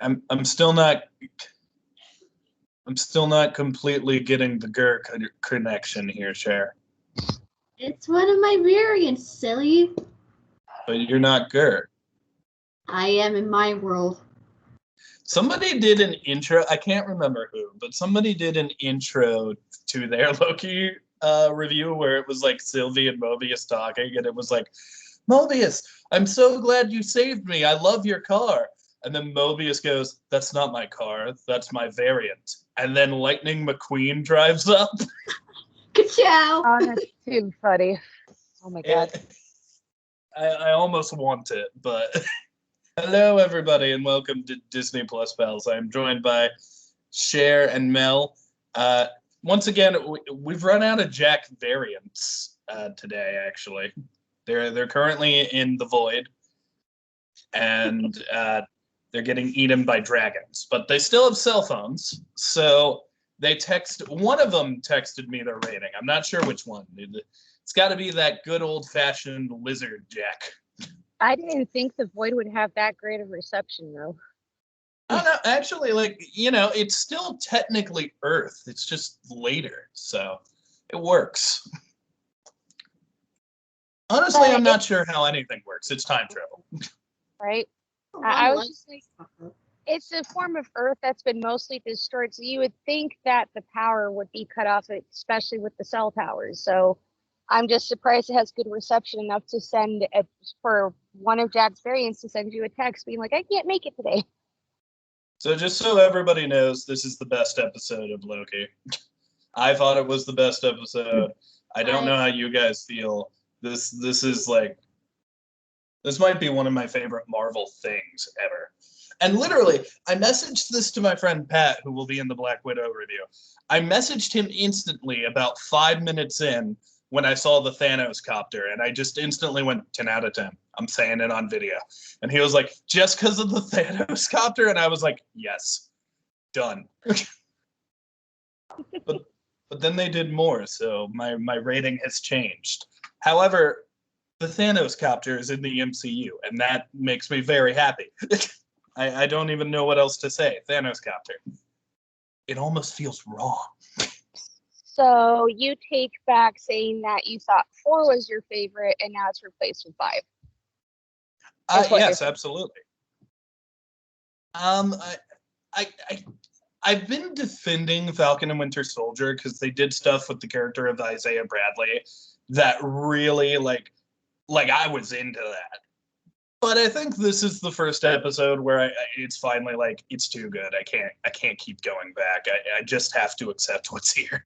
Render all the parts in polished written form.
I'm still not. I'm still not completely getting the Gur connection here, Cher. It's one of my variants, silly. But you're not Gur. I am in my world. Somebody did an intro. I can't remember who, but somebody did an intro to their Loki review where it was like Sylvie and Mobius talking, and it was like, Mobius, I'm so glad you saved me. I love your car. And then Mobius goes, that's not my car. That's my variant. And then Lightning McQueen drives up. Ka-chow! Oh, that's too funny. Oh my god. I almost want it, but hello everybody and welcome to Disney Plus Pals. I'm joined by Cher and Mel. Once again, we've run out of Jack variants today. Actually, they're currently in the void, and they're getting eaten by dragons. But they still have cell phones, so one of them texted me their rating. I'm not sure which one. It's got to be that good old-fashioned lizard Jack. I didn't think the Void would have that great of reception, though. Oh, no, actually, it's still technically Earth. It's just later, so it works. Honestly, I'm not sure how anything works. It's time travel. Right? I was just like, it's a form of Earth that's been mostly destroyed, so you would think that the power would be cut off, especially with the cell towers. So I'm just surprised it has good reception enough to for one of Jack's variants to send you a text being like, I can't make it today. So just so everybody knows, this is the best episode of Loki. I thought it was the best episode. I don't know how you guys feel. This might be one of my favorite Marvel things ever. And literally, I messaged this to my friend Pat, who will be in the Black Widow review. I messaged him instantly about 5 minutes in when I saw the Thanos copter, and I just instantly went 10 out of 10. I'm saying it on video. And he was like, just because of the Thanos copter? And I was like, yes, done. but then they did more, so my rating has changed. However, the Thanos copter is in the MCU, and that makes me very happy. I don't even know what else to say. Thanos copter. It almost feels wrong. So you take back saying that you thought 4 was your favorite, and now it's replaced with 5. Yes, absolutely. I've been defending Falcon and Winter Soldier because they did stuff with the character of Isaiah Bradley that really like I was into that. But I think this is the first episode where it's finally like it's too good. I can't keep going back. I just have to accept what's here.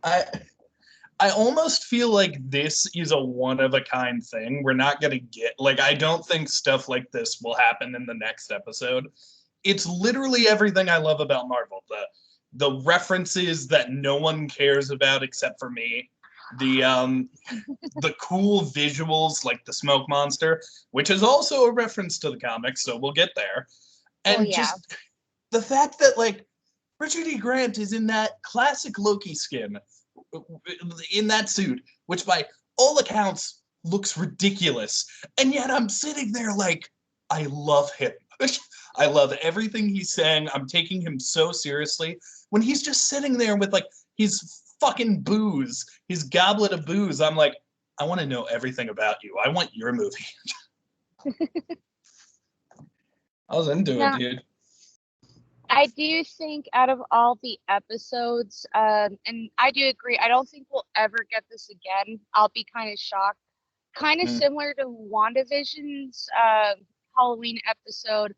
I almost feel like this is a one-of-a-kind thing. We're not going to get... I don't think stuff like this will happen in the next episode. It's literally everything I love about Marvel. The references that no one cares about except for me. The cool visuals, like the smoke monster, which is also a reference to the comics, so we'll get there. And just the fact that, Richard E. Grant is in that classic Loki skin, in that suit, which by all accounts looks ridiculous. And yet I'm sitting there like, I love him. I love everything he's saying. I'm taking him so seriously. When he's just sitting there with his fucking booze, his goblet of booze, I'm like, I want to know everything about you. I want your movie. I was into it, dude. I do think out of all the episodes, and I do agree, I don't think we'll ever get this again. I'll be kind of shocked. Kind of similar to WandaVision's Halloween episode.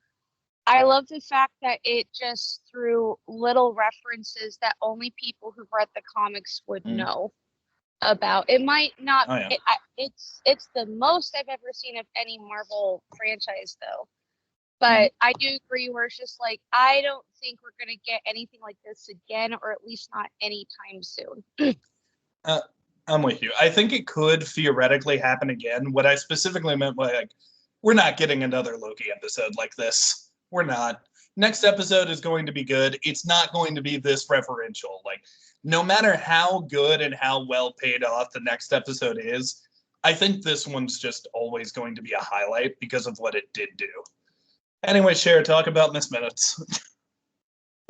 I love the fact that it just threw little references that only people who've read the comics would know about. It might not, it's the most I've ever seen of any Marvel franchise, though. But I do agree where it's just like, I don't think we're going to get anything like this again, or at least not anytime soon. I'm with you. I think it could theoretically happen again. What I specifically meant by, we're not getting another Loki episode like this. We're not. Next episode is going to be good. It's not going to be this referential. No matter how good and how well paid off the next episode is, I think this one's just always going to be a highlight because of what it did do. Anyway, Cher, talk about Miss Minutes.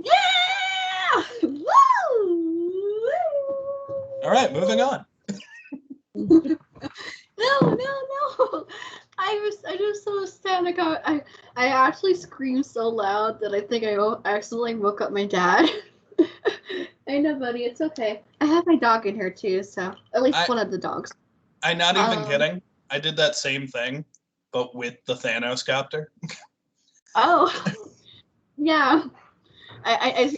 Yeah! Woo! All right, moving on. No. I just so ecstatic. I actually screamed so loud that I think I accidentally woke up my dad. I know, buddy. It's okay. I have my dog in here too, so at least one of the dogs. I'm not even kidding. I did that same thing, but with the Thanos copter. Oh, yeah. I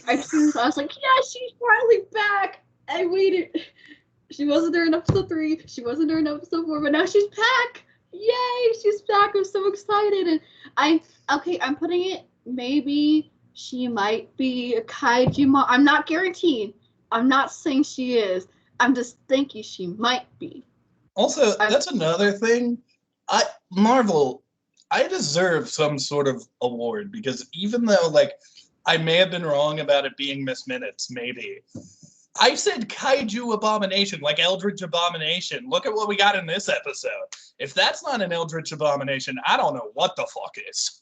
was like, yeah, she's finally back. I waited. She wasn't there in episode 3. She wasn't there in episode 4, but now she's back. Yay, she's back. I'm so excited. And I'm putting it, maybe she might be a kaiju mom. I'm not guaranteeing. I'm not saying she is. I'm just thinking she might be. Also, that's another thing. Marvel, I deserve some sort of award because even though, like, I may have been wrong about it being Miss Minutes, maybe. I said kaiju abomination, like Eldritch Abomination. Look at what we got in this episode. If that's not an Eldritch Abomination, I don't know what the fuck is.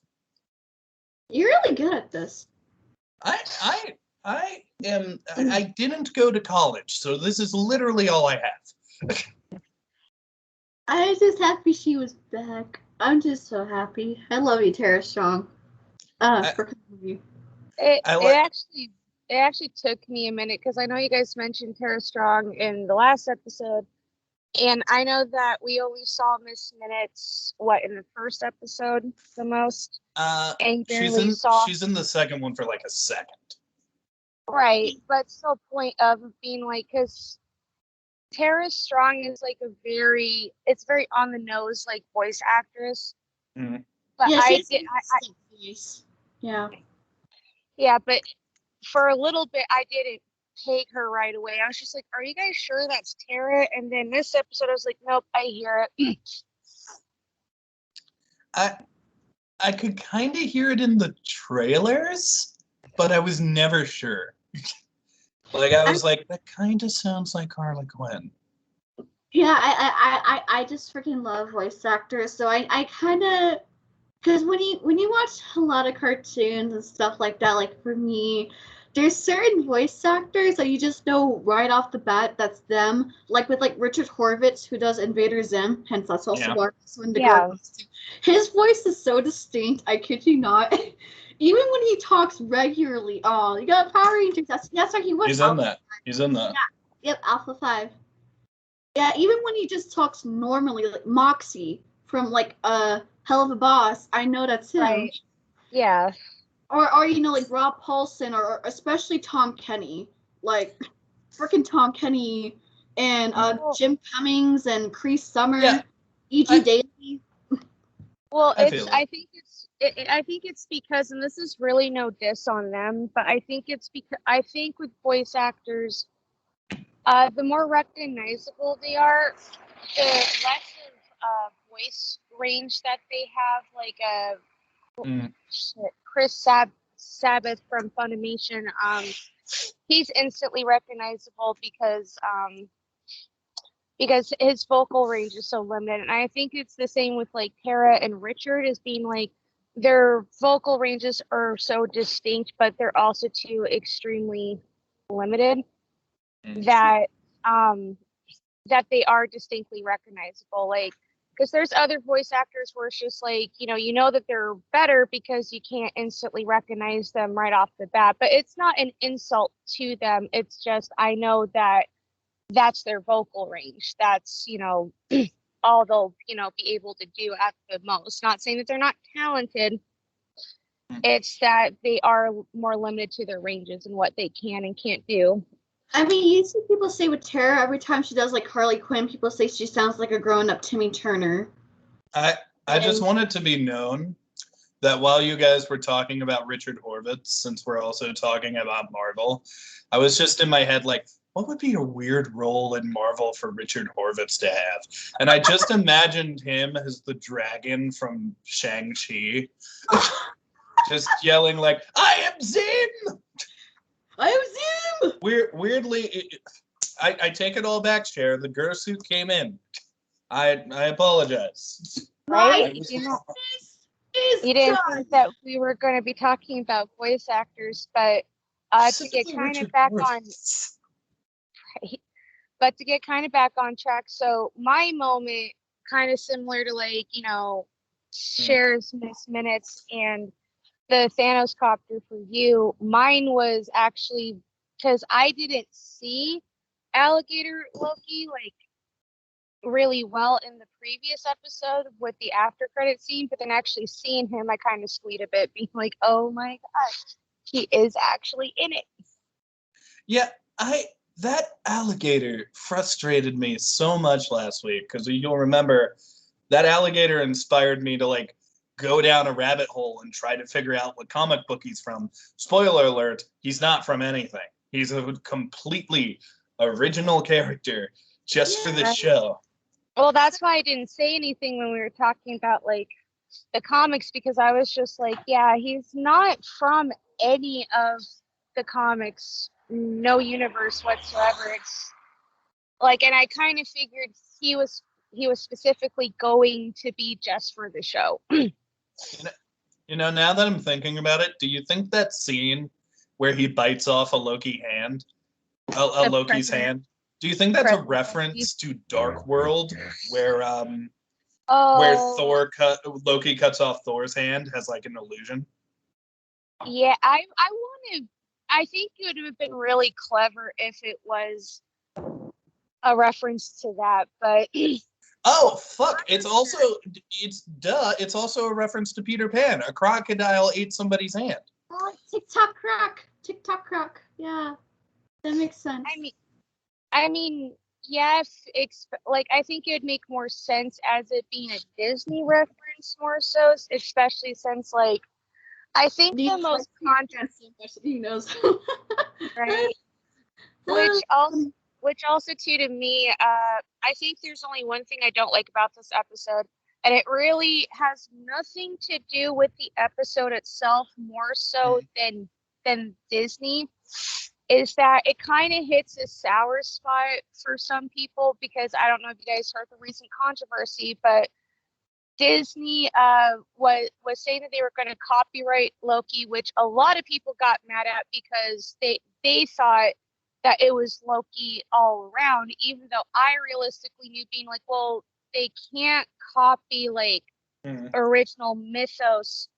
You're really good at this. I didn't go to college, so this is literally all I have. I was just happy she was back. I'm just so happy. I love you, Tara Strong. For you. It actually took me a minute because I know you guys mentioned Tara Strong in the last episode, and I know that we only saw Miss Minutes in the first episode the most. And she's in the second one for like a second. Right, but still point of being like, because Tara Strong is like it's very on the nose like voice actress. Mm-hmm. But yeah, but for a little bit I didn't take her right away. I was just like, are you guys sure that's Tara? And then this episode I was like, nope, I hear it. I could kind of hear it in the trailers, but I was never sure. Like, I was like, that kind of sounds like Harley Quinn. Yeah, I just freaking love voice actors. So I kind of, because when you watch a lot of cartoons and stuff like that, like for me, there's certain voice actors that you just know right off the bat that's them. Like with like Richard Horvitz, who does Invader Zim, hence that's also why his voice is so distinct. I kid you not. Even when he talks regularly, you got Power Rangers. That's why he was. He's in that. Yeah. Yep, Alpha 5. Yeah, even when he just talks normally, like Moxie from like Hell of a Boss, I know that's him. Right. Yeah. Or like Rob Paulson, or especially Tom Kenny, like freaking Tom Kenny, and Jim Cummings and Cree Summer, E.G. Daily. Well, I think it's because, and this is really no diss on them, but I think it's because I think with voice actors, the more recognizable they are, the less of voice range that they have. Like Chris Sabbath from Funimation, he's instantly recognizable because his vocal range is so limited. And I think it's the same with like Tara and Richard, as being like their vocal ranges are so distinct, but they're also too extremely limited that they are distinctly recognizable. Like, because there's other voice actors where it's just like, you know that they're better because you can't instantly recognize them right off the bat. But it's not an insult to them. It's just, I know that that's their vocal range. That's, all they'll, be able to do at the most. Not saying that they're not talented. It's that they are more limited to their ranges and what they can and can't do. I mean, you see people say with Tara, every time she does like Harley Quinn, people say she sounds like a grown-up Timmy Turner. I just want it to be known that while you guys were talking about Richard Horvitz, since we're also talking about Marvel, I was just in my head like, what would be a weird role in Marvel for Richard Horvitz to have? And I just imagined him as the dragon from Shang-Chi, just yelling like, I am Zim! I am Zim! Weirdly, I take it all back, Cher. The Gersuit came in. I apologize. Right? You didn't think that we were going to be talking about voice actors, but to get kind of back on, right? But to get kind of back on track, so my moment, kind of similar to like, Cher's Miss Minutes and the Thanos copter for you, mine was actually because I didn't see Alligator Loki like really well in the previous episode with the after credit scene, but then actually seeing him, I kind of squeaked a bit, being like, oh my gosh, he is actually in it. Yeah, that alligator frustrated me so much last week because you'll remember that alligator inspired me to like go down a rabbit hole and try to figure out what comic book he's from. Spoiler alert, he's not from anything. He's a completely original character just for the show. Well, that's why I didn't say anything when we were talking about like the comics, because I was just like, yeah, he's not from any of the comics, no universe whatsoever. It's like, and I kind of figured he was specifically going to be just for the show. Now that I'm thinking about it, do you think that scene where he bites off a Loki hand, a Loki's hand, do you think that's a reference to Dark World, where Loki cuts off Thor's hand as like an illusion? Yeah, I think it would have been really clever if it was a reference to that, but oh fuck! It's also a reference to Peter Pan. A crocodile ate somebody's hand. Oh, TikTok crack. Yeah, that makes sense. I mean, yes, like I think it would make more sense as it being a Disney reference more so, especially since like I think the most controversial, he knows, right? Which also too to me, I think there's only one thing I don't like about this episode, and it really has nothing to do with the episode itself, more so than Disney, is that it kind of hits a sour spot for some people, because I don't know if you guys heard the recent controversy, but Disney was saying that they were going to copyright Loki, which a lot of people got mad at because they thought that it was Loki all around, even though I realistically knew, being like, well, they can't copy like original mythos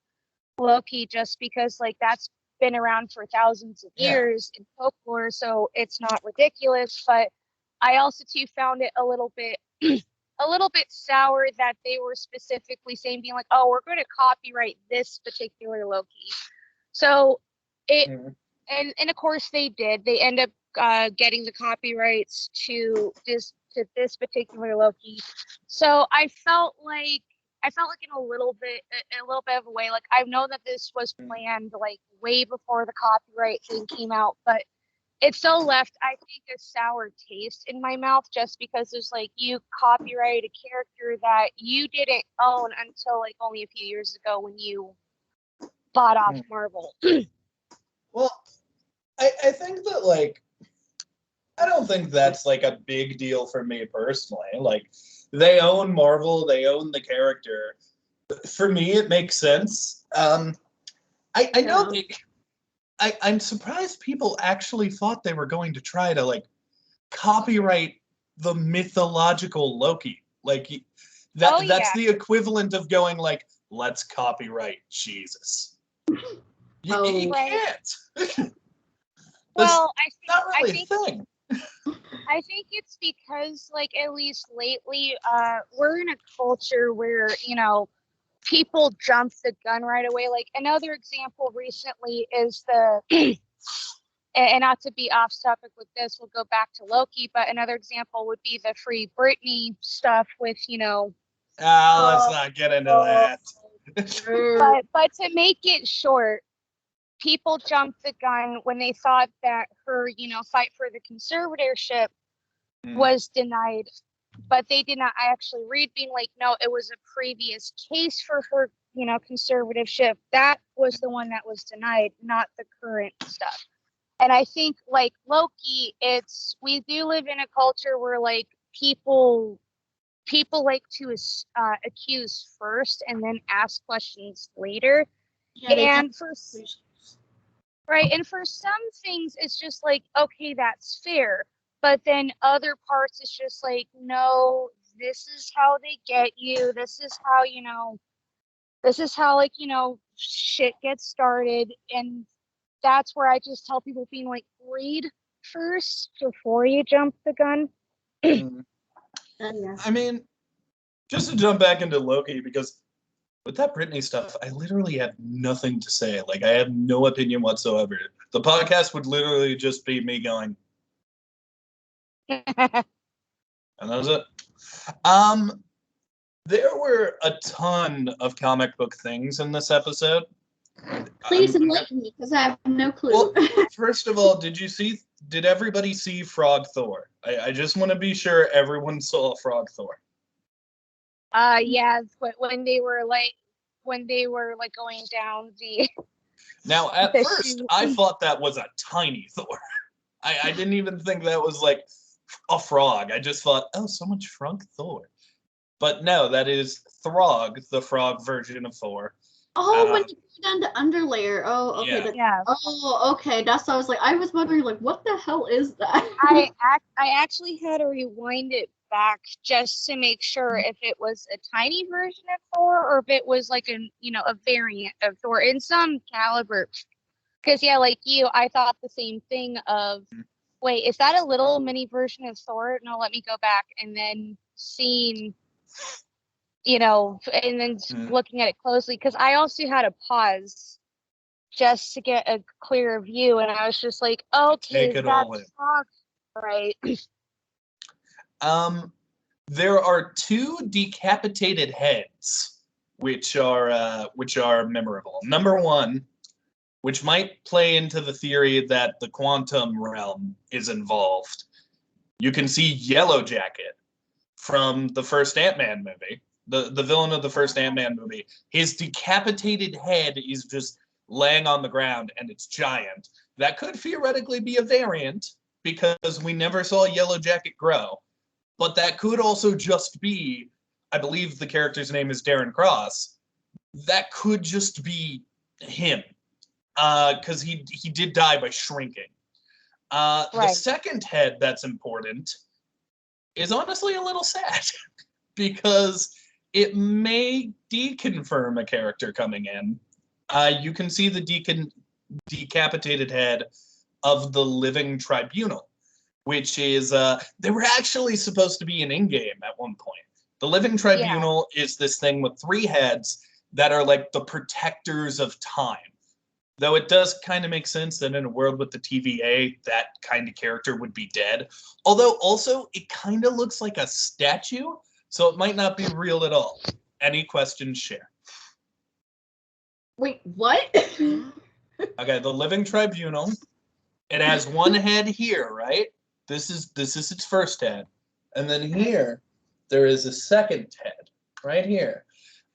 Loki just because like that's been around for thousands of years in folklore, so it's not ridiculous. But I also too found it a little bit sour that they were specifically saying, being like, oh, we're going to copyright this particular Loki. So it and of course they did. They end up getting the copyrights to this particular Loki. So I felt like in a little bit of a way, like I know that this was planned like way before the copyright thing came out, but it still left, I think, a sour taste in my mouth, just because there's like, you copyright a character that you didn't own until like only a few years ago when you bought off Marvel. Well, I think that like, I don't think that's like a big deal for me personally. Like, they own Marvel, they own the character. For me, it makes sense. I know. I'm surprised people actually thought they were going to try to like copyright the mythological Loki. Like that's the equivalent of going like, let's copyright Jesus. You can't. Well, I think it's because like at least lately, we're in a culture where people jump the gun right away. Like another example recently is and not to be off topic with this, we'll go back to Loki, but another example would be the Free Britney stuff with, let's not get into that. but to make it short, people jumped the gun when they thought that her, fight for the conservatorship was denied. But they did not actually read, being like, no, it was a previous case for her, conservatorship. That was the one that was denied, not the current stuff. And I think like Loki, we do live in a culture where like people people like to accuse first and then ask questions later. Yeah, they And for some things, it's just like, okay, that's fair. But then other parts, it's just like, no, this is how they get you. This is how, like, shit gets started. And that's where I just tell people being like, read first before you jump the gun. Mm. yeah. I mean, just to jump back into Loki, because with that Britney stuff, I literally have nothing to say. Like, I have no opinion whatsoever. The podcast would literally just be me going, and that was it. There were a ton of comic book things in this episode. Please enlighten me, because I have no clue. Well, first of all, did everybody see Frog Thor? I just want to be sure everyone saw Frog Thor. Yeah, when they were going down the. Now, at the first, chute. I thought that was a tiny Thor. I didn't even think that was like a frog. I just thought, oh, so much Frog Thor. But no, that is Throg, the frog version of Thor. Oh, when you go down to underlayer. Oh, okay. Yeah. Oh, okay. That's what I was like. I was wondering, like, what the hell is that? I actually had to rewind it back just to make sure if it was a tiny version of Thor or if it was like a variant of Thor in some caliber. Because yeah, like you, I thought the same thing of, wait, is that a little mini version of Thor? No, let me go back, and then seeing, and then looking at it closely, because I also had to pause just to get a clearer view, and I was just like, okay, that's Frog, right? There are two decapitated heads, which are memorable. Number one, which might play into the theory that the quantum realm is involved. You can see Yellow Jacket from the first Ant-Man movie, the villain of the first Ant-Man movie. His decapitated head is just laying on the ground, and it's giant. That could theoretically be a variant, because we never saw Yellow Jacket grow. But that could also just be, I believe the character's name is Darren Cross, that could just be him. Because he did die by shrinking. Right. The second head that's important is honestly a little sad, because it may deconfirm a character coming in. You can see the decapitated head of the Living Tribunal, which is, they were actually supposed to be an in-game at one point. The Living Tribunal is this thing with three heads that are like the protectors of time. Though it does kind of make sense that in a world with the TVA, that kind of character would be dead. Although also, it kind of looks like a statue, so it might not be real at all. Any questions, share. Wait, what? Okay, the Living Tribunal. It has one head here, right? This is its first head. And then here, there is a second head, right here.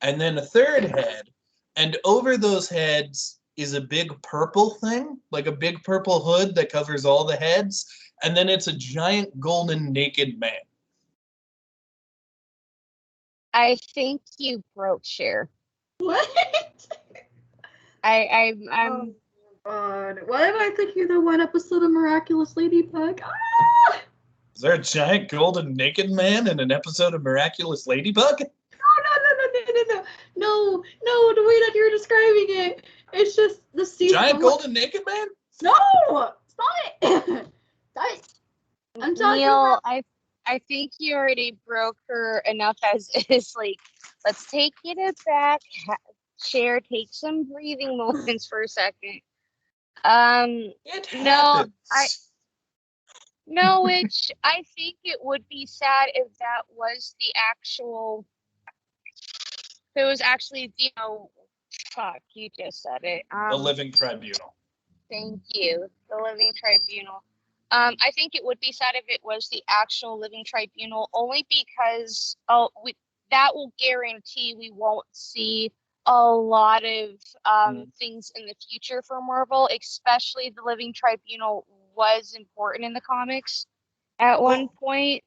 And then a third head. And over those heads is a big purple thing, like a big purple hood that covers all the heads. And then it's a giant golden naked man. I think you broke Cher. What? I'm. Oh, God. Why am I thinking of the one episode of Miraculous Ladybug? Ah! Is there a giant golden naked man in an episode of Miraculous Ladybug? No, the way that you're describing it, it's just the season. Giant golden naked man? No! Stop it! Stop it! I'm talking Neil, about... I think you already broke her enough as is, like, let's take it back. Cher, take some breathing moments for a second. It happens. No, which I think it would be sad if that was the actual. If it was actually, fuck, you just said it. The Living Tribunal. Thank you, the Living Tribunal. I think it would be sad if it was the actual Living Tribunal, only because that will guarantee we won't see a lot of things in the future for Marvel, especially the Living Tribunal was important in the comics at one point.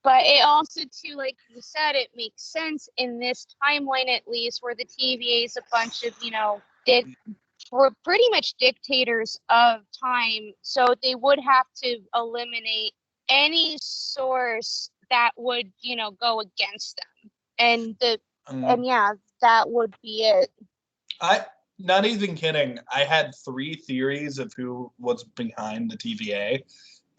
But it also, too, like you said, it makes sense in this timeline, at least, where the TVA is a bunch of, we're pretty much dictators of time. So they would have to eliminate any source that would, go against them. And that would be it. Not even kidding. I had 3 theories of who was behind the TVA.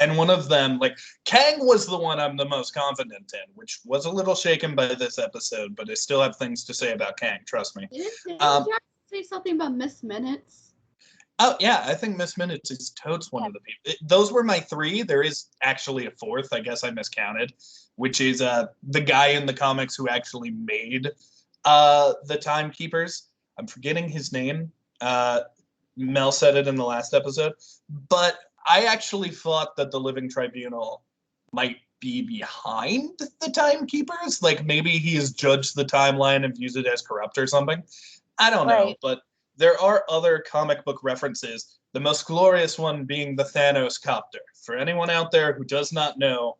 And one of them, like, Kang was the one I'm the most confident in, which was a little shaken by this episode, but I still have things to say about Kang, trust me. Didn't you have to say something about Miss Minutes? Oh, yeah, I think Miss Minutes is totes one of the people. Those were my 3. There is actually a 4th, I guess I miscounted, which is the guy in the comics who actually made the Timekeepers. I'm forgetting his name. Mel said it in the last episode. But I actually thought that the Living Tribunal might be behind the Timekeepers. Like, maybe he has judged the timeline and views it as corrupt or something. I don't know, but there are other comic book references, the most glorious one being the Thanos copter. For anyone out there who does not know,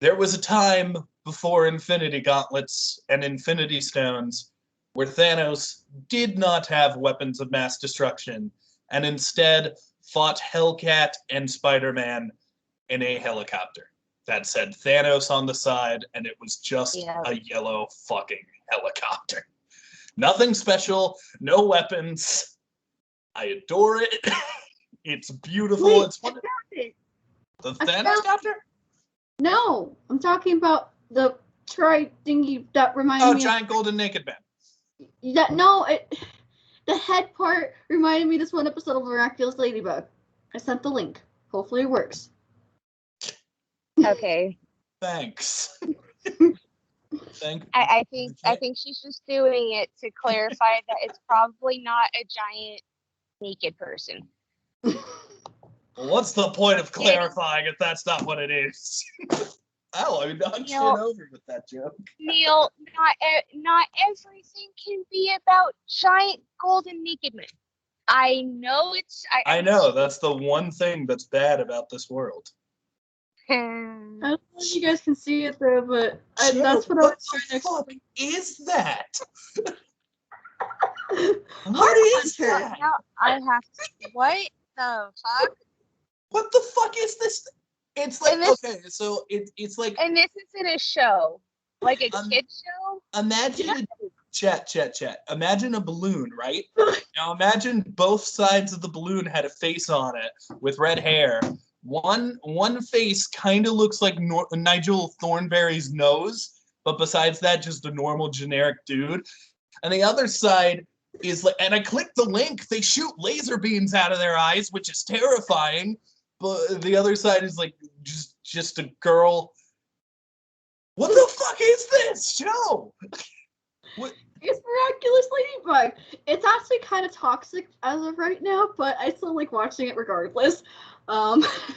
there was a time before Infinity Gauntlets and Infinity Stones where Thanos did not have weapons of mass destruction and instead fought Hellcat and Spider-Man in a helicopter that said Thanos on the side, and it was just a yellow fucking helicopter. Nothing special, no weapons. I adore it. It's beautiful. Wait, it's one. The Thanos copter? No, I'm talking about the thingy that reminded me. Oh, giant golden naked man. The head part reminded me of this one episode of Miraculous Ladybug. I sent the link. Hopefully it works. Okay. Thanks. I think she's just doing it to clarify that it's probably not a giant naked person. Well, what's the point of clarifying if that's not what it is? Oh, I knocked shit over with that joke. Neil, not everything can be about giant golden naked men. I know it's. I know that's the one thing that's bad about this world. I don't know if you guys can see it though, but that's what I was trying to explain. Is that? What is that? Now I have to. What the fuck? What the fuck is this? It's like so it's like. And this isn't a show, like a kid show. Imagine chat. Imagine a balloon, right? Now imagine both sides of the balloon had a face on it with red hair. One face kind of looks like Nigel Thornberry's nose, but besides that, just a normal generic dude. And the other side is like, and I clicked the link. They shoot laser beams out of their eyes, which is terrifying. But the other side is like just a girl. What the fuck is this show? What? It's Miraculous Ladybug. It's actually kind of toxic as of right now, but I still like watching it regardless.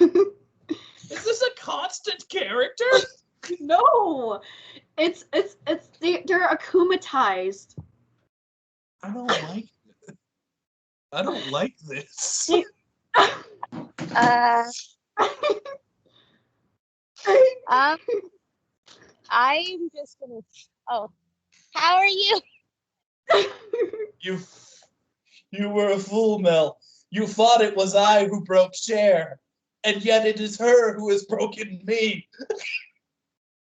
Is this a constant character? No, they're akumatized. I don't like this. I'm just gonna. Oh, how are you? You were a fool, Mel. You thought it was I who broke Cher, and yet it is her who has broken me.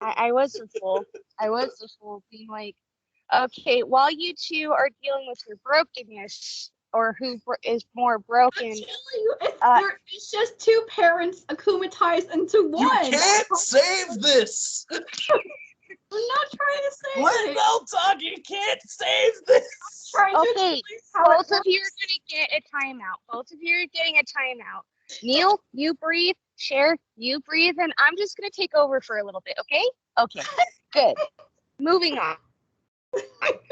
I was a fool. Being like, okay, while you two are dealing with your brokenness, or who is more broken. It's just two parents akumatized into one. You can't save this. I'm not trying to save Let Mel talk. You can't save this. Okay, both of you are gonna get a timeout. Both of you are getting a timeout. Neil, you breathe. Cher, you breathe, and I'm just gonna take over for a little bit. Okay? Okay. Good. Moving on.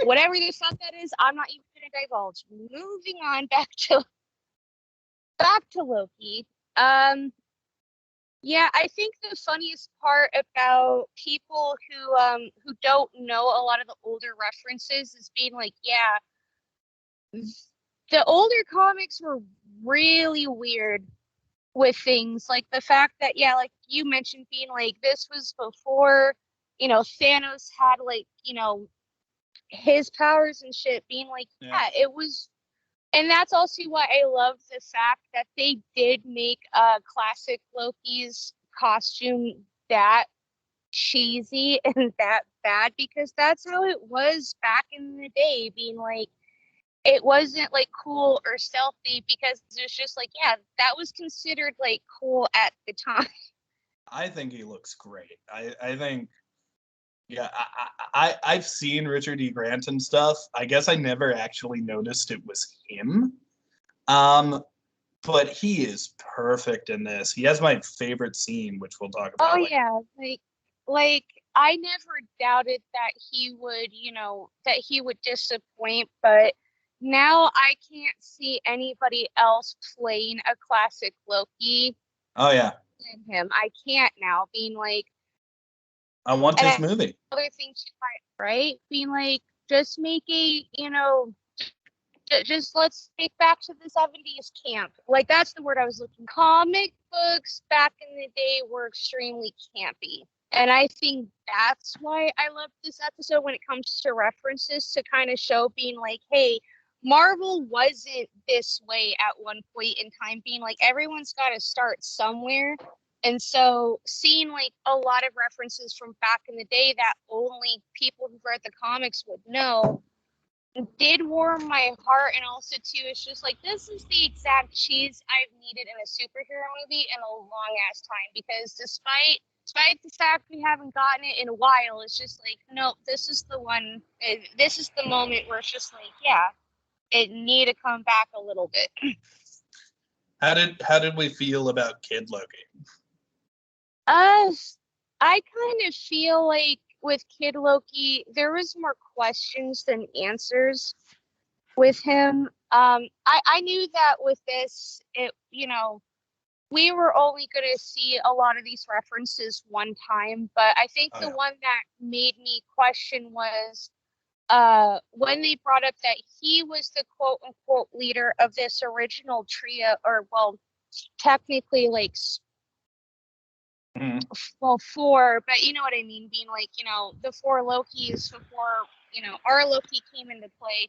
Whatever you thought that is, I'm not even gonna divulge. Moving on back to Loki. Yeah, I think the funniest part about people who don't know a lot of the older references is being like, yeah, the older comics were really weird with things like the fact that, yeah, like you mentioned, being like, this was before, Thanos had, like, his powers and shit, being like, yeah, it was. And that's also why I love the fact that they did make classic Loki's costume that cheesy and that bad, because that's how it was back in the day, being like, it wasn't like cool or stealthy, because it was just like, yeah, that was considered like cool at the time. I think he looks great. I think, yeah, I've seen Richard E. Grant and stuff. I guess I never actually noticed it was him. But he is perfect in this. He has my favorite scene, which we'll talk about. Oh yeah, like I never doubted that he would, that he would disappoint, but now I can't see anybody else playing a classic Loki Oh yeah, than him. I can't now, being like, I want his movie. Other things, right? Being like, just make a, just let's take back to the 70s camp. Like, that's the word I was looking. Comic books back in the day were extremely campy. And I think that's why I love this episode when it comes to references, to kind of show, being like, hey, Marvel wasn't this way at one point in time, being like, everyone's got to start somewhere. And so seeing like a lot of references from back in the day that only people who read the comics would know did warm my heart. And also too, it's just like, this is the exact cheese I've needed in a superhero movie in a long ass time, because despite the fact we haven't gotten it in a while, it's just like, nope, this is the one. This is the moment where it's just like, yeah, it need to come back a little bit. How did we feel about Kid Loki? I kind of feel like with Kid Loki, there was more questions than answers with him. I knew that with this, we were only going to see a lot of these references one time, but I think the one that made me question was when they brought up that he was the quote unquote leader of this original trio, or, well, technically, like, well, four, but you know what I mean, being like, the four Lokis before, our Loki came into play.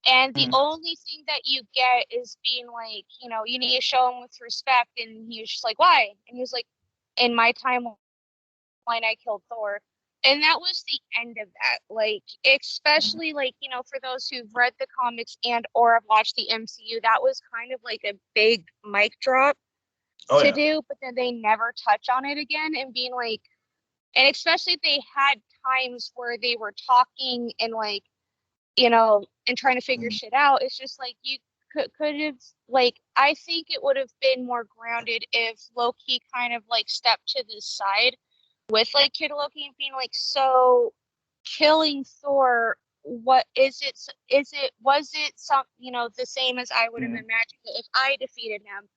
And the only thing that you get is being like, you need to show him with respect. And he was just like, why? And he was like, in my timeline, I killed Thor. And that was the end of that. Like, especially like, for those who've read the comics and or have watched the MCU, that was kind of like a big mic drop to do, but then they never touch on it again. And being like, and especially they had times where they were talking and like, and trying to figure shit out. It's just like, you could have, like, I think it would have been more grounded if Loki kind of like stepped to the side with like Kid Loki and being like, so killing Thor, what is it? Was it some, the same as I would have imagined it if I defeated him,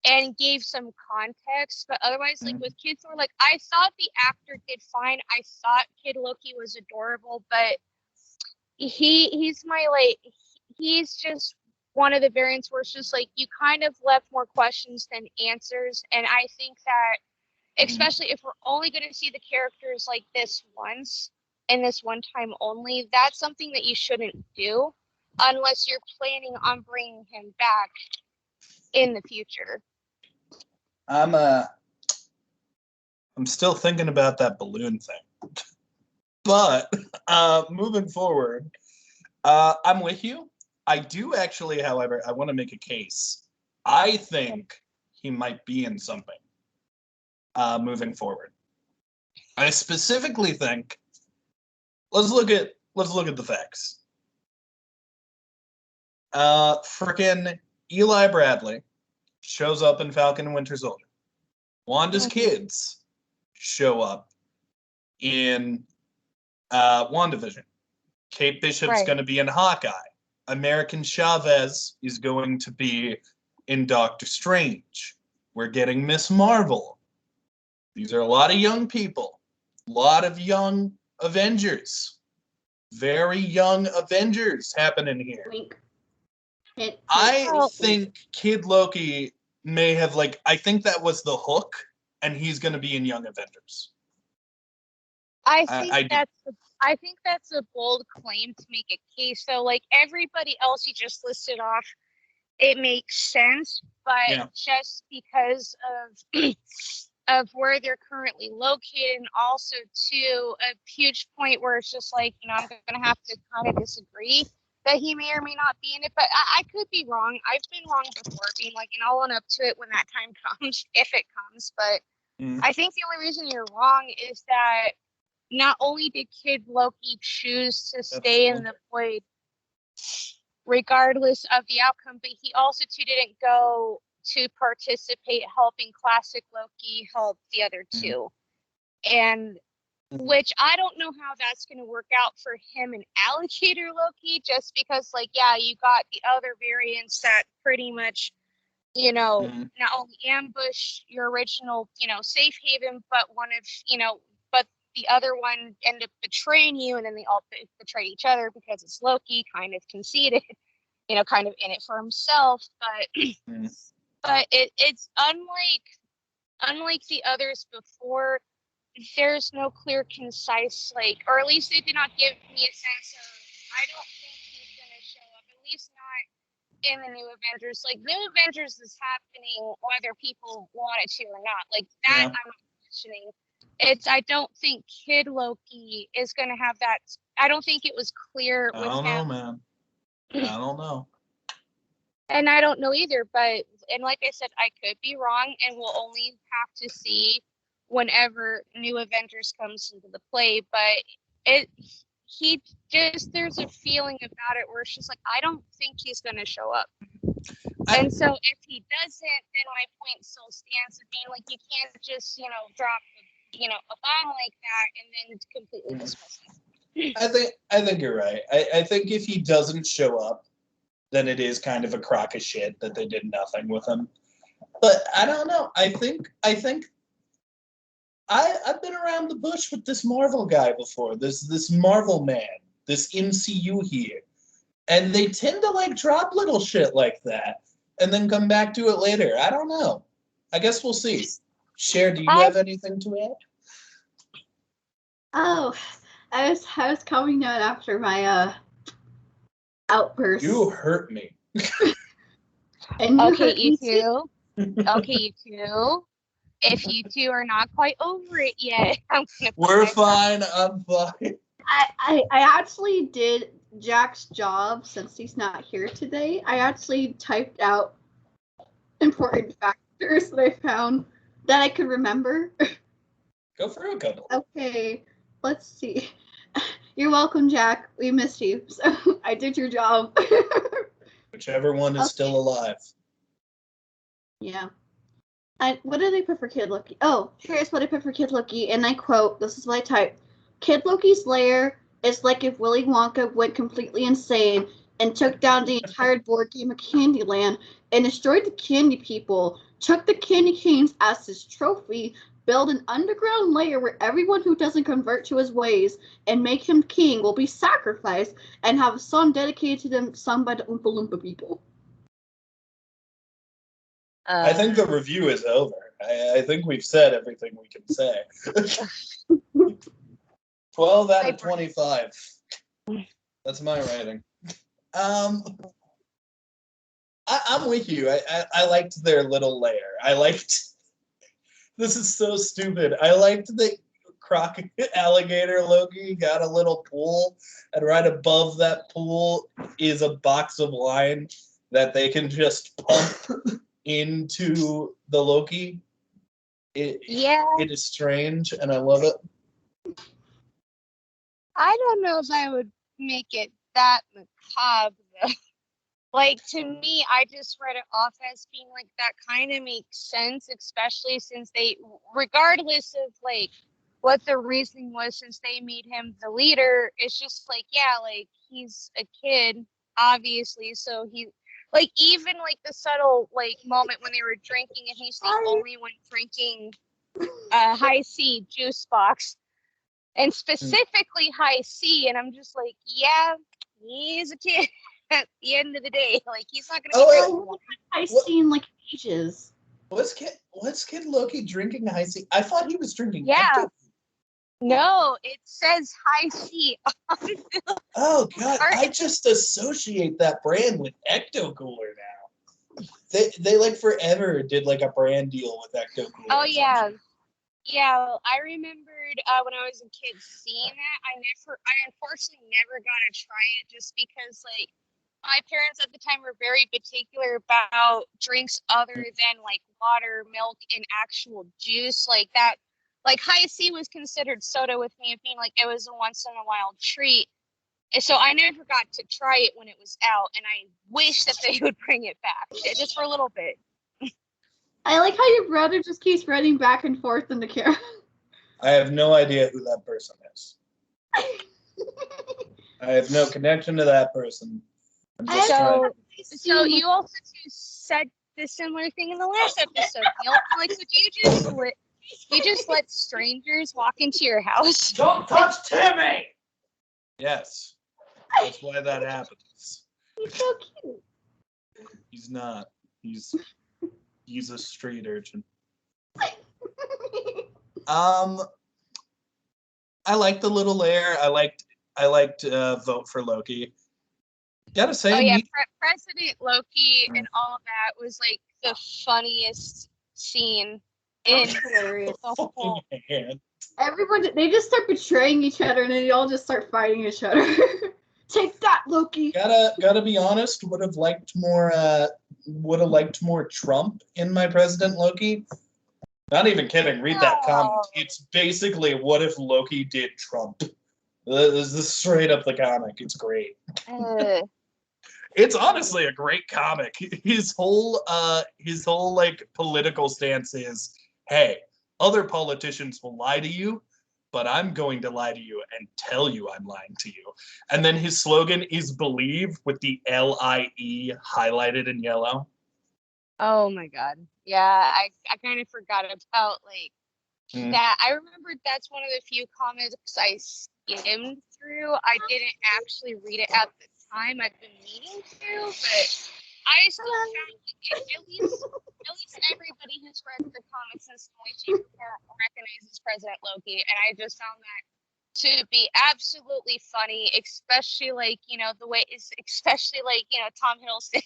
and gave some context. But otherwise, like with Kid Thor, like, I thought the actor did fine. I thought Kid Loki was adorable, but he's just one of the variants where it's just like, you kind of left more questions than answers. And I think that, especially if we're only going to see the characters like this once, and this one time only, that's something that you shouldn't do unless you're planning on bringing him back in the future. I'm still thinking about that balloon thing. But moving forward, I'm with you. I do actually, however, I want to make a case. I think he might be in something moving forward. I specifically think, let's look at the facts. Frickin' Eli Bradley shows up in Falcon and Winter Soldier. Wanda's kids show up in WandaVision. Kate Bishop's going to be in Hawkeye. American Chavez is going to be in Doctor Strange. We're getting Miss Marvel. These are a lot of young people. A lot of young Avengers. Very young Avengers happening here. I think Kid Loki may have, like, I think that was the hook and he's going to be in Young Avengers. I think that's a bold claim to make a case. So, like, everybody else you just listed off, it makes sense, but just because of of where they're currently located, and also too a huge point where it's just like, I'm gonna have to kind of disagree that he may or may not be in it, but I could be wrong. I've been wrong before, being like, and I'll own up to it when that time comes, if it comes. But I think the only reason you're wrong is that not only did Kid Loki choose to stay in the void regardless of the outcome, but he also too didn't go to participate helping Classic Loki help the other two. And which I don't know how that's going to work out for him and Alligator Loki, just because, like, you got the other variants that pretty much, not only ambush your original, safe haven, but one of, but the other one ended up betraying you, and then they all betray each other because it's Loki, kind of conceited, kind of in it for himself. But it's unlike the others before. There's no clear, concise, like, or at least they did not give me a sense of, I don't think he's going to show up, at least not in the New Avengers. Like, New Avengers is happening whether people want it to or not. Like, that I'm not questioning. I don't think Kid Loki is going to have that. I don't think it was clear with him. I don't know, man. I don't know. And I don't know either, and like I said, I could be wrong, and we'll only have to see whenever New Avengers comes into the play. But there's a feeling about it where it's just like, I don't think he's going to show up. And so if he doesn't, then my point still stands of being like, you can't just, drop, a bomb like that and then completely dismiss it. I think you're right. I think if he doesn't show up, then it is kind of a crock of shit that they did nothing with him. But I don't know. I think I've been around the bush with this Marvel guy before. This Marvel man, this MCU here. And they tend to, like, drop little shit like that and then come back to it later. I don't know. I guess we'll see. Cher, do you have anything to add? Oh, I was coming out after my outburst. You hurt me. And okay, you two. Okay, you two. If you two are not quite over it yet, we're fine. I'm fine. I actually did Jack's job since he's not here today. I actually typed out important factors that I found that I could remember. Go through a couple. Okay, let's see. You're welcome, Jack. We missed you. So I did your job. Whichever one is still alive. Yeah. What did I put for Kid Loki? Oh, here's what I put for Kid Loki, and I quote, this is what I typed. Kid Loki's lair is like if Willy Wonka went completely insane and took down the entire board game of Candyland and destroyed the candy people, took the candy canes as his trophy, build an underground lair where everyone who doesn't convert to his ways and make him king will be sacrificed, and have a song dedicated to them sung by the Oompa Loompa people. I think the review is over. I think we've said everything we can say. 12 out of 25. That's my rating. I'm with you. I liked their little lair. This is so stupid. I liked that alligator Loki got a little pool, and right above that pool is a box of wine that they can just pump into the Loki. It is strange, and I love it. I don't know if I would make it that macabre, though. Like, to me, I just read it off as being like, that kind of makes sense, especially since regardless of, like, what the reasoning was, since they made him the leader, it's just like, like, he's a kid, obviously, so he, like, even, like, the subtle, like, moment when they were drinking, and he's the only one drinking a high C juice box, and specifically high C, and I'm just like, he's a kid. At the end of the day, like, he's not gonna be I've seen, like, ages. what's Kid Loki drinking high C? I thought he was drinking Yeah. Ecto. No, it says high C on the Oh God, cart. I just associate that brand with Ecto Cooler now. They like forever did like a brand deal with Ecto Cooler. Oh yeah. Yeah, I remembered when I was a kid seeing that. I unfortunately never got to try it just because, like, my parents at the time were very particular about drinks other than like water, milk, and actual juice. Like that, like high C was considered soda with me, being like it was a once in a while treat. And so I never got to try it when it was out, and I wish that they would bring it back just for a little bit. I like how your brother just keeps running back and forth in the camera. I have no idea who that person is. I have no connection to that person. I'm just trying. So you also said the similar thing in the last episode, Neil. Like, would you just let strangers walk into your house? Don't touch Timmy! Yes, that's why that happens. He's so cute. He's not. He's a street urchin. I liked the little lair. I liked Vote for Loki. Gotta say, Oh yeah, President Loki and all of that was like the funniest scene in hilarious. the whole. Everyone, they just start betraying each other, and then they all just start fighting each other. Take that, Loki. Gotta be honest. Would have liked more Trump in my President Loki. Not even kidding. Read that comment. It's basically what if Loki did Trump. This is straight up the comic. It's great. It's honestly a great comic. His whole like political stance is, hey, other politicians will lie to you, but I'm going to lie to you and tell you I'm lying to you. And then his slogan is believe with the LIE highlighted in yellow. Oh my God. Yeah, I kind of forgot about like that. I remembered that's one of the few comics I skimmed through. I didn't actually read it at the time. I've been meaning to, but I still found at least everybody who's read the comics in some way, shape, or form recognizes President Loki, and I just found that to be absolutely funny, especially like Tom Hiddleston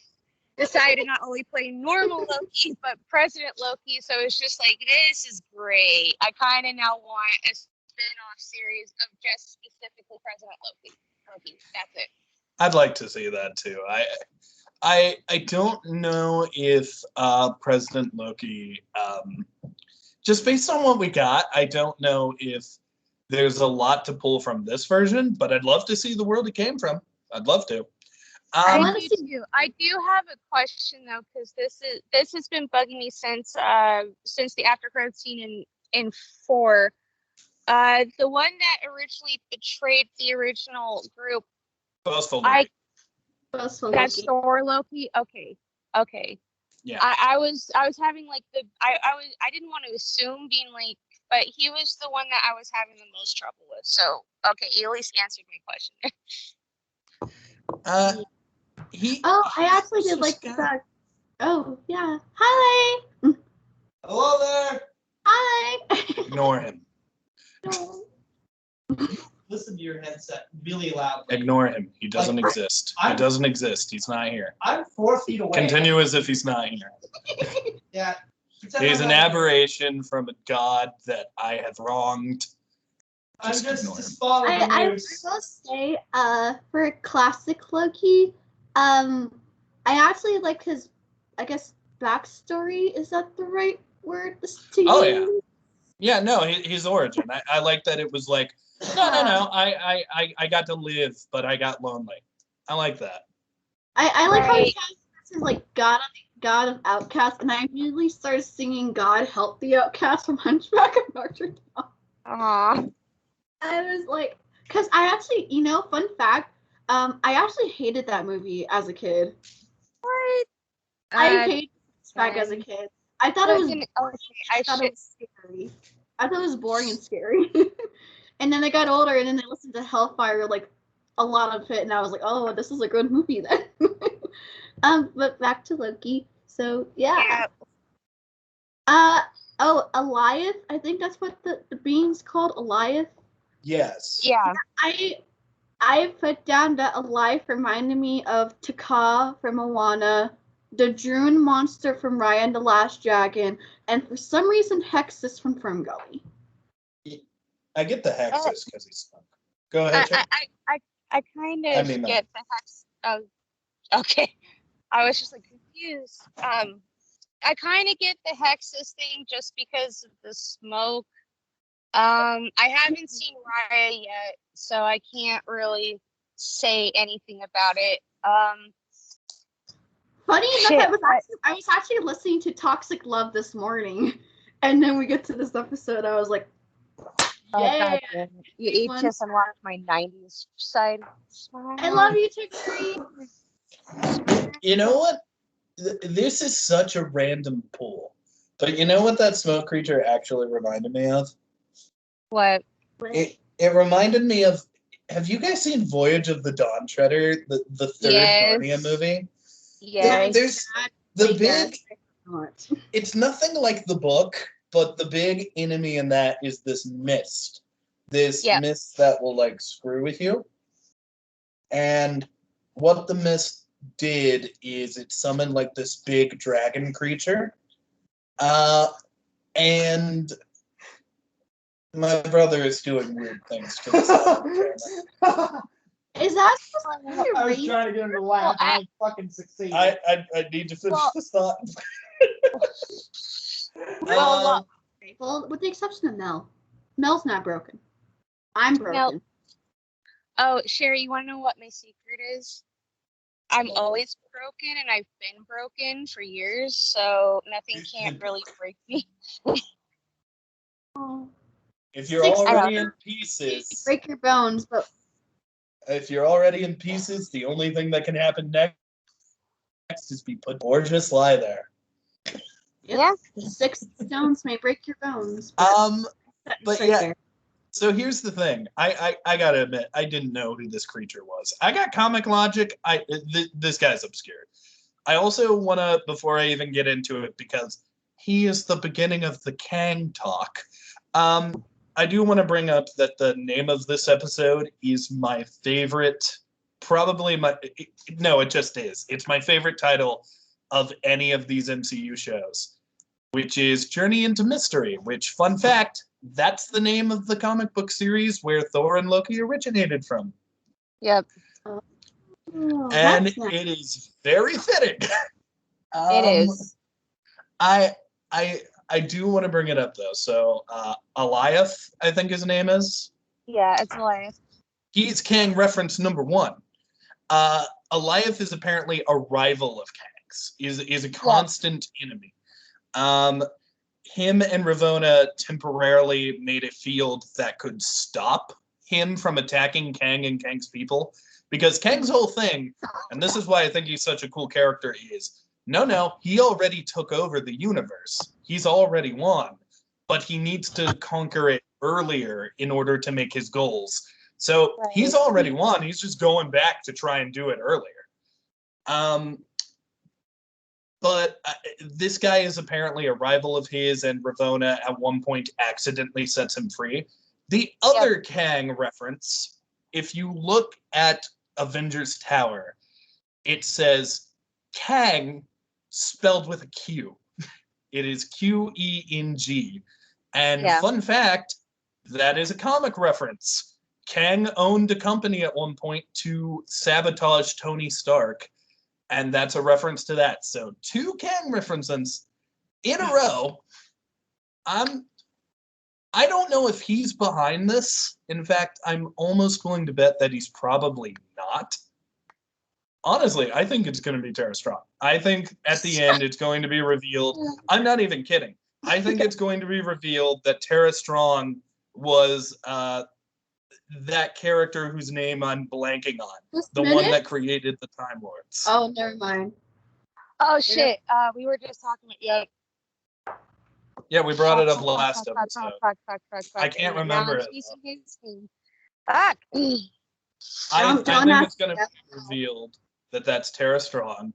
decided to not only play normal Loki but President Loki. So it's just like, this is great. I kind of now want a spin-off series of just specifically President Loki. That's it. I'd like to see that too. I don't know if President Loki, just based on what we got, I don't know if there's a lot to pull from this version, but I'd love to see the world it came from. I'd love to. I do too. I do have a question though, because this has been bugging me since the after credits scene in 4. The one that originally betrayed the original group. Boastful Loki. That's Thor Loki. Okay. Yeah. I was having like I didn't want to assume being like, but he was the one that I was having the most trouble with. So okay, he at least answered my question. I actually did like that. Oh yeah. Hi. Hello there. Hi. Ignore him. No. Listen to your headset really loudly. Ignore him. He doesn't exist. He doesn't exist. He's not here. I'm 4 feet away. Continue as if he's not here. Yeah. He's an aberration from a god that I have wronged. I'm just following the I will news. say, for classic Loki, I actually like his, I guess, backstory. Is that the right word to use? Oh yeah. Yeah, no, his origin. I like that it was like, no. I got to live, but I got lonely. I like that. I like how he has this like God of Outcasts, and I immediately started singing "God Help the Outcast" from Hunchback of Notre Dame. Aww. I was like, because I actually, fun fact, I actually hated that movie as a kid. What? I hated Hunchback as a kid. I thought it was. I thought it was scary. I thought it was boring and scary. And then I got older, and then I listened to Hellfire, like a lot of it, and I was like, oh, this is a good movie then. But back to Loki. So yeah. Oh, Eliath. I think that's what the being's called, Eliath. Yes. Yeah. I put down that Eliath reminded me of Taka from Moana, the Droon monster from Raya and the Last Dragon, and for some reason Hexus from Ferngully. I get the Hexus because he's stuck. Go I ahead, Chip. I kind I of mean, get the hex. Oh, okay. I was just like confused. I kind of get the Hexus thing just because of the smoke. I haven't seen Raya yet, so I can't really say anything about it. Funny Shit, enough, I was actually listening to Toxic Love this morning, and then we get to this episode. I was like, oh "Yeah, god damn it. You just unlocked my 90s side. I love you, Chick-fil-A." You know what? This is such a random pool. But you know what that smoke creature actually reminded me of? What? It reminded me of. Have you guys seen Voyage of the Dawn Treader, the third Yes. Narnia movie? Yes. There's the big. It's nothing like the book, but the big enemy in that is this mist. This Yep. mist that will like screw with you. And what the mist did is it summoned like this big dragon creature. And my brother is doing weird things to the side of the camera. Is that supposed to be I was rain? trying to get him to laugh, and I fucking succeeded. I need to finish this thought. Well, Well, with the exception of Mel. Mel's not broken. I'm broken. oh, Sherry, you want to know what my secret is? I'm always broken, and I've been broken for years, so nothing can't really break me. Oh. If you're 6 already in hours, pieces, break your bones, but if you're already in pieces, the only thing that can happen next is be put or just lie there. Yeah. 6 stones may break your bones. But right yeah. there. So here's the thing. I gotta admit, I didn't know who this creature was. I got comic logic. This guy's obscure. I also wanna, before I even get into it, because he is the beginning of the Kang talk. I do want to bring up that the name of this episode is my favorite. Probably it just is. It's my favorite title of any of these MCU shows, which is Journey into Mystery, which, fun fact, that's the name of the comic book series where Thor and Loki originated from. Yep. Oh, And that's nice. it is very fitting. It is. I do want to bring it up, though. So, Eliath, I think his name is. Yeah, it's hilarious. He's Kang reference number 1. Eliath is apparently a rival of Kang's, is a constant enemy. Him and Ravonna temporarily made a field that could stop him from attacking Kang and Kang's people. Because Kang's whole thing, and this is why I think he's such a cool character, is no, he already took over the universe. He's already won. But he needs to conquer it earlier in order to make his goals. So he's already won. He's just going back to try and do it earlier. But this guy is apparently a rival of his, and Ravonna at one point accidentally sets him free. The other Kang reference, if you look at Avengers Tower, it says Kang spelled with a Q. It is Qeng. And fun fact, that is a comic reference. Kang owned a company at one point to sabotage Tony Stark. And that's a reference to that. So 2 Kang references in a row. I don't know if he's behind this. In fact, I'm almost willing to bet that he's probably not. Honestly, I think it's going to be Tara Strong. I think at the end it's going to be revealed. I'm not even kidding. I think it's going to be revealed that Tara Strong was that character whose name I'm blanking on. One that created the Time Lords. Oh, never mind. Oh, shit. We were just talking about, Yeah, we brought it up last episode. I can't remember it. Fuck. I think it's going to be revealed that that's Tara Strong.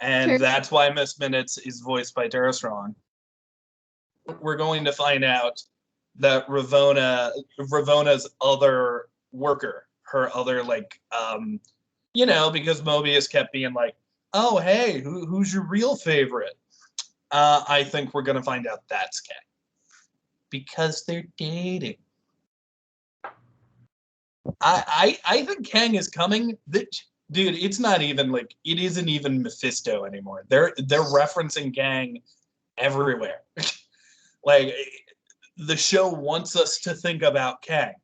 And that's why Miss Minutes is voiced by Tara Strong. we're going to find out that Ravona's other worker, her other because Mobius kept being like, "Oh, hey, who's your real favorite?" I think we're gonna find out that's Kang because they're dating. I think Kang is coming. Dude, it's not even it isn't even Mephisto anymore. They're referencing Kang everywhere. Like the show wants us to think about Kang.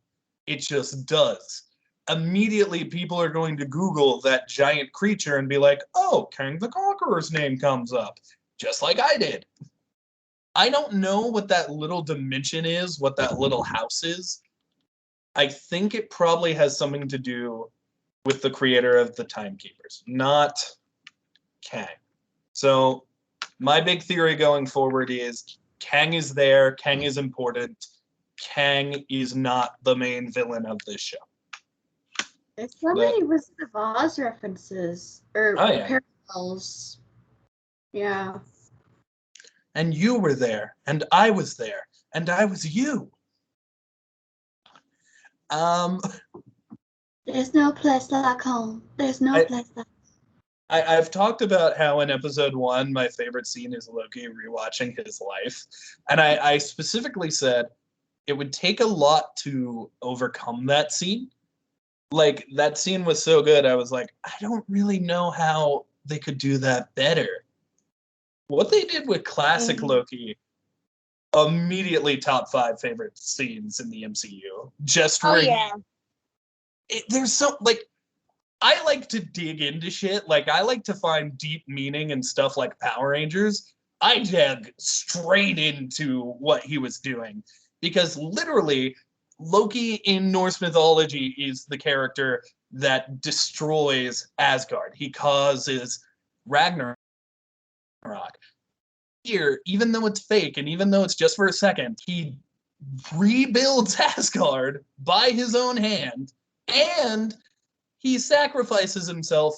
It just does. Immediately, people are going to Google that giant creature and be like, "Oh, Kang the Conqueror's name comes up," just like I did. I don't know what that little dimension is, what that little house is. I think it probably has something to do with the creator of the Timekeepers, not Kang. So my big theory going forward is Kang is there, Kang is important, Kang is not the main villain of this show. There's so many Wizard of Oz references, or parallels. Yeah. And you were there, and I was there, and I was you. There's no place like home. There's no place like home. I've talked about how in episode 1, my favorite scene is Loki rewatching his life. And I specifically said it would take a lot to overcome that scene. Like, that scene was so good, I was like, I don't really know how they could do that better. What they did with classic Loki, immediately top 5 favorite scenes in the MCU. Just where there's so, I like to dig into shit. Like, I like to find deep meaning in stuff like Power Rangers. I dug straight into what he was doing. Because literally, Loki in Norse mythology is the character that destroys Asgard. He causes Ragnarok. Here, even though it's fake and even though it's just for a second, he rebuilds Asgard by his own hand, and he sacrifices himself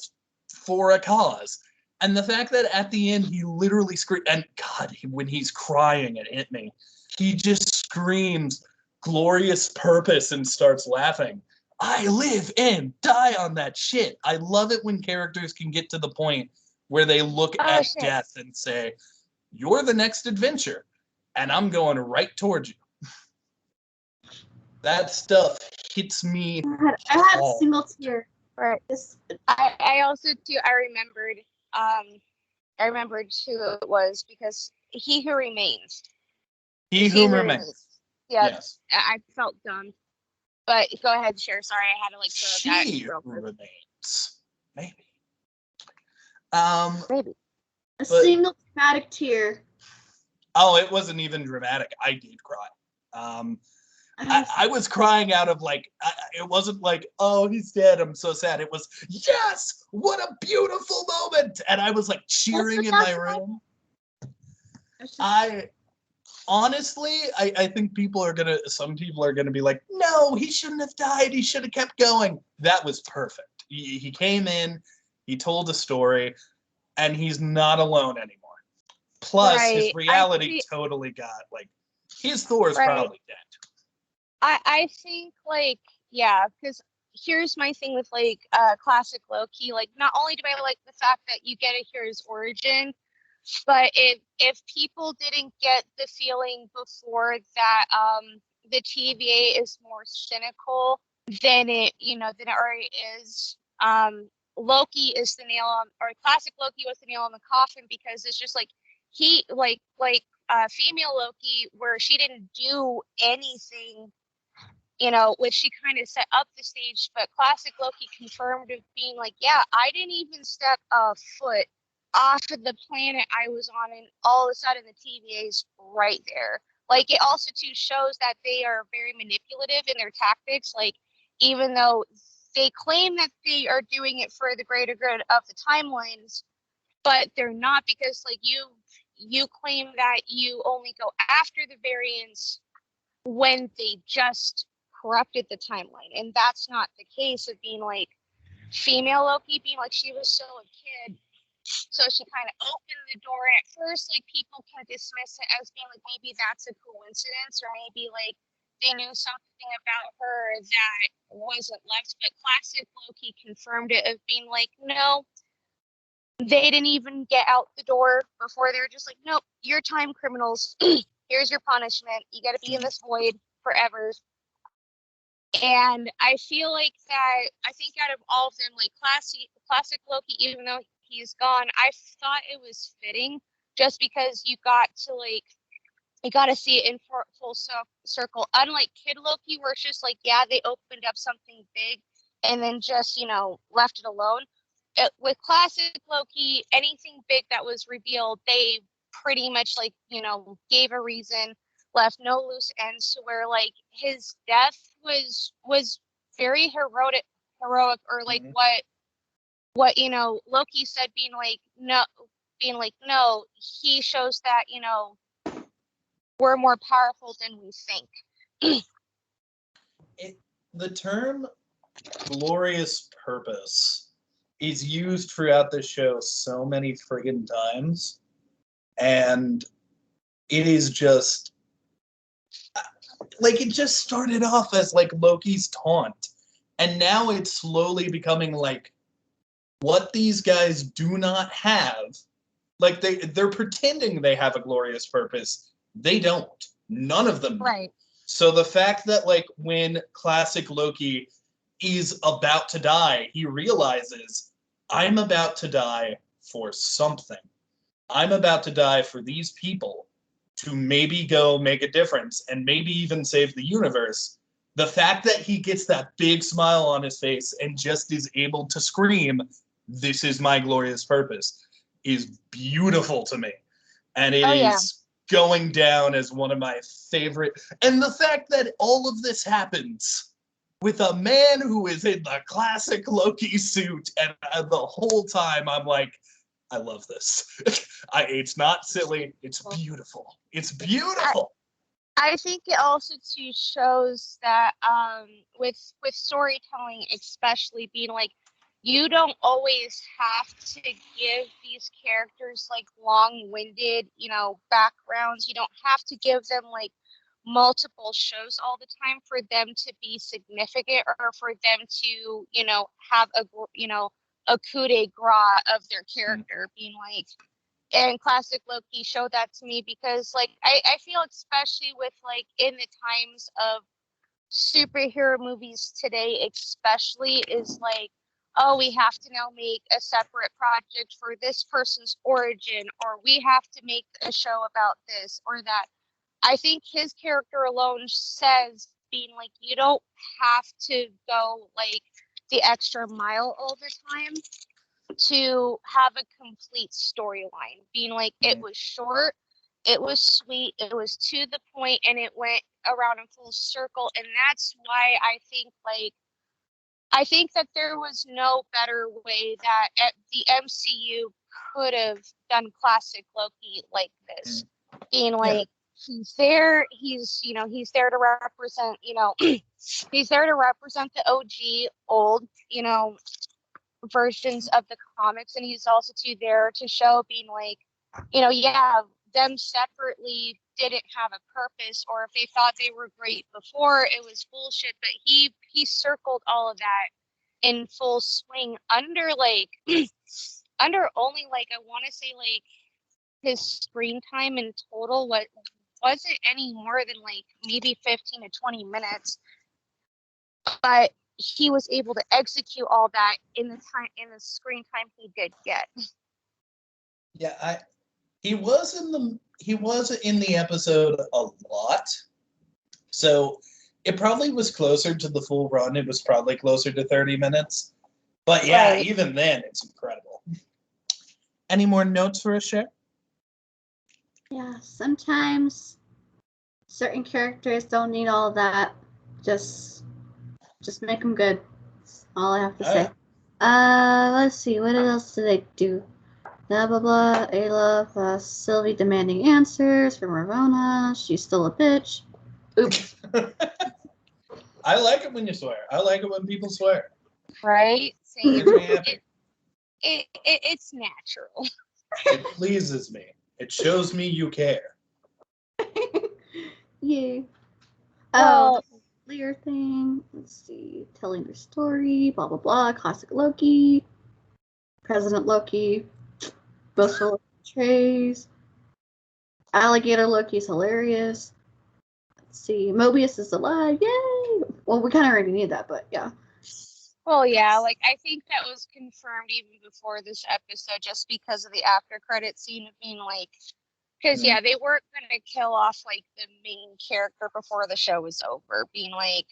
for a cause. And the fact that at the end he literally screams, and God, when he's crying, it hit me. He just screams glorious purpose and starts laughing. I live and die on that shit. I love it when characters can get to the point where they look at death and say, "You're the next adventure, and I'm going right towards you." That stuff hits me. I had a single tear. Right. I also too. I remembered who it was because He Who Remains. He Who Remains. Yeah, yes. I felt dumb. But go ahead, share. Sorry, I had to throw that. She Who Remains. Maybe. Maybe. A single dramatic tear. Oh, it wasn't even dramatic. I did cry. I was crying out of it wasn't like, "Oh, he's dead, I'm so sad." It was, "Yes, what a beautiful moment." And I was cheering in my room. I think some people are gonna be like, "No, he shouldn't have died. He should have kept going." That was perfect. He came in, he told a story, and he's not alone anymore. Plus, his reality totally got his Thor's probably dead. I think because here's my thing with classic Loki. Not only do I like the fact that you get to hear his origin, but if people didn't get the feeling before that the TVA is more cynical than it already is, Loki is the nail on, or classic Loki was the nail on the coffin, because it's just female Loki, where she didn't do anything, which she kind of set up the stage, but classic Loki confirmed of being I didn't even step a foot off of the planet I was on, and all of a sudden the TVA's right there. It also too shows that they are very manipulative in their tactics. Even though they claim that they are doing it for the greater good of the timelines, but they're not, because you claim that you only go after the variants when they just corrupted the timeline, and that's not the case of being female Loki being she was still a kid So she kind of opened the door, and at first, like, people can dismiss it as being like maybe that's a coincidence, or maybe like they knew something about her that wasn't left. But classic Loki confirmed it of being like, no, they didn't even get out the door before. They were just like, nope, you're time criminals. Here's your punishment. You got to be in this void forever. And I feel like that, I think out of all of them, like classic Loki, even though he's gone, I thought it was fitting just because you got to see it in full circle. Unlike Kid Loki, where it's just like, yeah, they opened up something big and then just, left it alone. With classic Loki, anything big that was revealed, they pretty much gave a reason, left no loose ends, to where like his death was very heroic, or like what Loki said, being like no, he shows that we're more powerful than we think. The term glorious purpose is used throughout the show so many friggin' times, and it is just like, it just started off as like Loki's taunt, and now it's slowly becoming like what these guys do not have. Like they're pretending they have a glorious purpose. They don't. None of them. Right. So the fact that like when classic Loki is about to die, he realizes, I'm about to die for something. I'm about to die for these people to maybe go make a difference and maybe even save the universe. The fact that he gets that big smile on his face and just is able to scream, this is my glorious purpose, is beautiful to me. And it is going down as one of my favorite. And the fact that all of this happens with a man who is in the classic Loki suit, and the whole time I'm like, I love this. It's not silly. It's beautiful. It's beautiful. I think it also too shows that with storytelling, especially, being like, you don't always have to give these characters like long-winded, backgrounds. You don't have to give them like multiple shows all the time for them to be significant, or for them to, have a coup de grace of their character, being like, and classic Loki showed that to me, because like I feel, especially with like in the times of superhero movies today, especially, is like, oh, we have to now make a separate project for this person's origin, or we have to make a show about this or that. I think his character alone says, being like, you don't have to go like the extra mile all the time to have a complete storyline. Being like, it was short, it was sweet, it was to the point, and it went around in full circle. And that's why I think that there was no better way that the MCU could have done classic Loki like this. Being like, he's there to represent, he's there to represent the OG old, versions of the comics, and he's also there to show, being like, them separately didn't have a purpose, or if they thought they were great before, it was bullshit. But he circled all of that in full swing under under only, like, I want to say, like, his screen time in total wasn't any more than like maybe 15 to 20 minutes, but he was able to execute all that in the screen time he did get. Yeah, he was in the episode a lot. So it probably was closer to the full run. It was probably closer to 30 minutes. But yeah, right. Even then, it's incredible. Any more notes for us, Cher? Yeah, sometimes certain characters don't need all that. Just make them good. That's all I have to say. Let's see. What else did they do? Blah, blah, blah. Ayla, Sylvie demanding answers from Ravonna. She's still a bitch. Oops. I like it when you swear. I like it when people swear. Right? Same. it's natural. It pleases me. It shows me you care. Yeah. Well, Oh, the Lear thing. Let's see. Telling their story. Blah blah blah. Classic Loki. President Loki. Boastful trays. Alligator Loki's hilarious. Let's see. Mobius is alive. Yay! Well, we kind of already knew that, but yeah. well, yeah, like I think that was confirmed even before this episode, just because of the after credit scene of being like, because yeah, they weren't gonna kill off like the main character before the show was over, being like,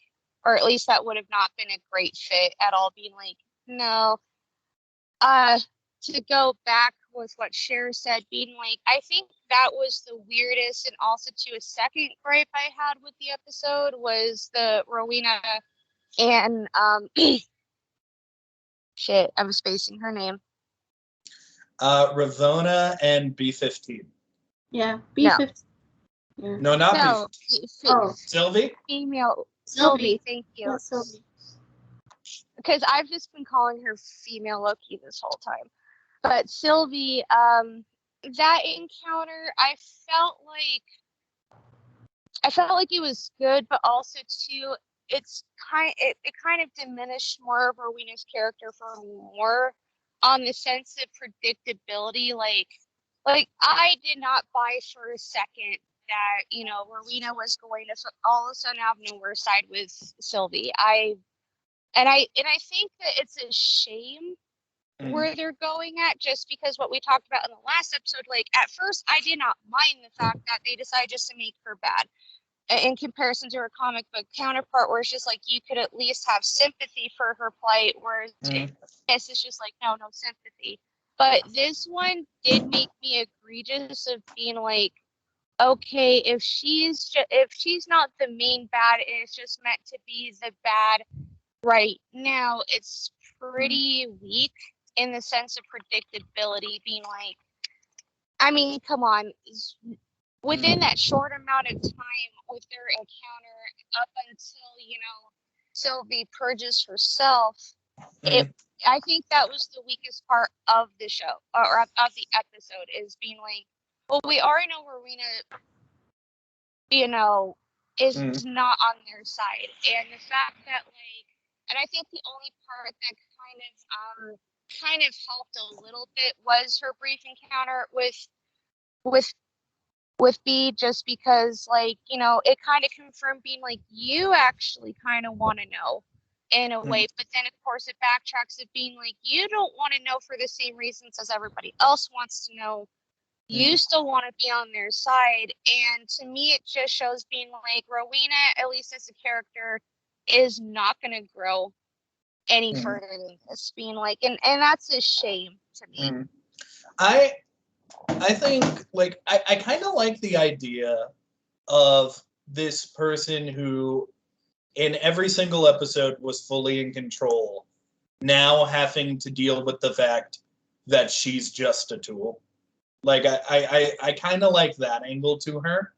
or at least that would have not been a great fit at all. Being like, no, to go back with what Cher said, being like, I think that was the weirdest, and also to a second gripe I had with the episode was the Rowena and shit, I'm spacing her name. Ravona and B15. Yeah. No. B15. Yeah. No, not No, B15. Oh, Sylvie? female Sylvie. Sylvie, thank you. Yeah, Sylvie. Because I've just been calling her female Loki this whole time. But Sylvie, that encounter, I felt like it was good, but also too, it kind of diminished more of Rowena's character for more on the sense of predictability. Like I did not buy for a second that, you know, Rowena was going to all of a sudden out of nowhere side with Sylvie. I think that it's a shame where they're going at, just because what we talked about in the last episode, like at first I did not mind the fact that they decided just to make her bad in comparison to her comic book counterpart, where it's just like you could at least have sympathy for her plight, whereas this is just like no sympathy. But this one did make me egregious of being like, okay, if she's not the main bad and it's just meant to be the bad right now, it's pretty weak in the sense of predictability, being like, I mean, come on, within that short amount of time with their encounter up until, you know, Sylvie purges herself, I think that was the weakest part of the show, or of the episode, is being like, well, we already know Rowena, you know, is not on their side, and the fact that, like, and I think the only part that kind of helped a little bit was her brief encounter with B, just because, like, you know, it kind of confirmed being like, you actually kind of want to know in a way, but then of course it backtracks it being like, you don't want to know for the same reasons as everybody else wants to know. You still want to be on their side. And to me, it just shows being like, Rowena, at least as a character, is not going to grow any further than this, being like, and that's a shame to me. I think, like, I kind of like the idea of this person who in every single episode was fully in control, now having to deal with the fact that she's just a tool. Like, I kind of like that angle to her.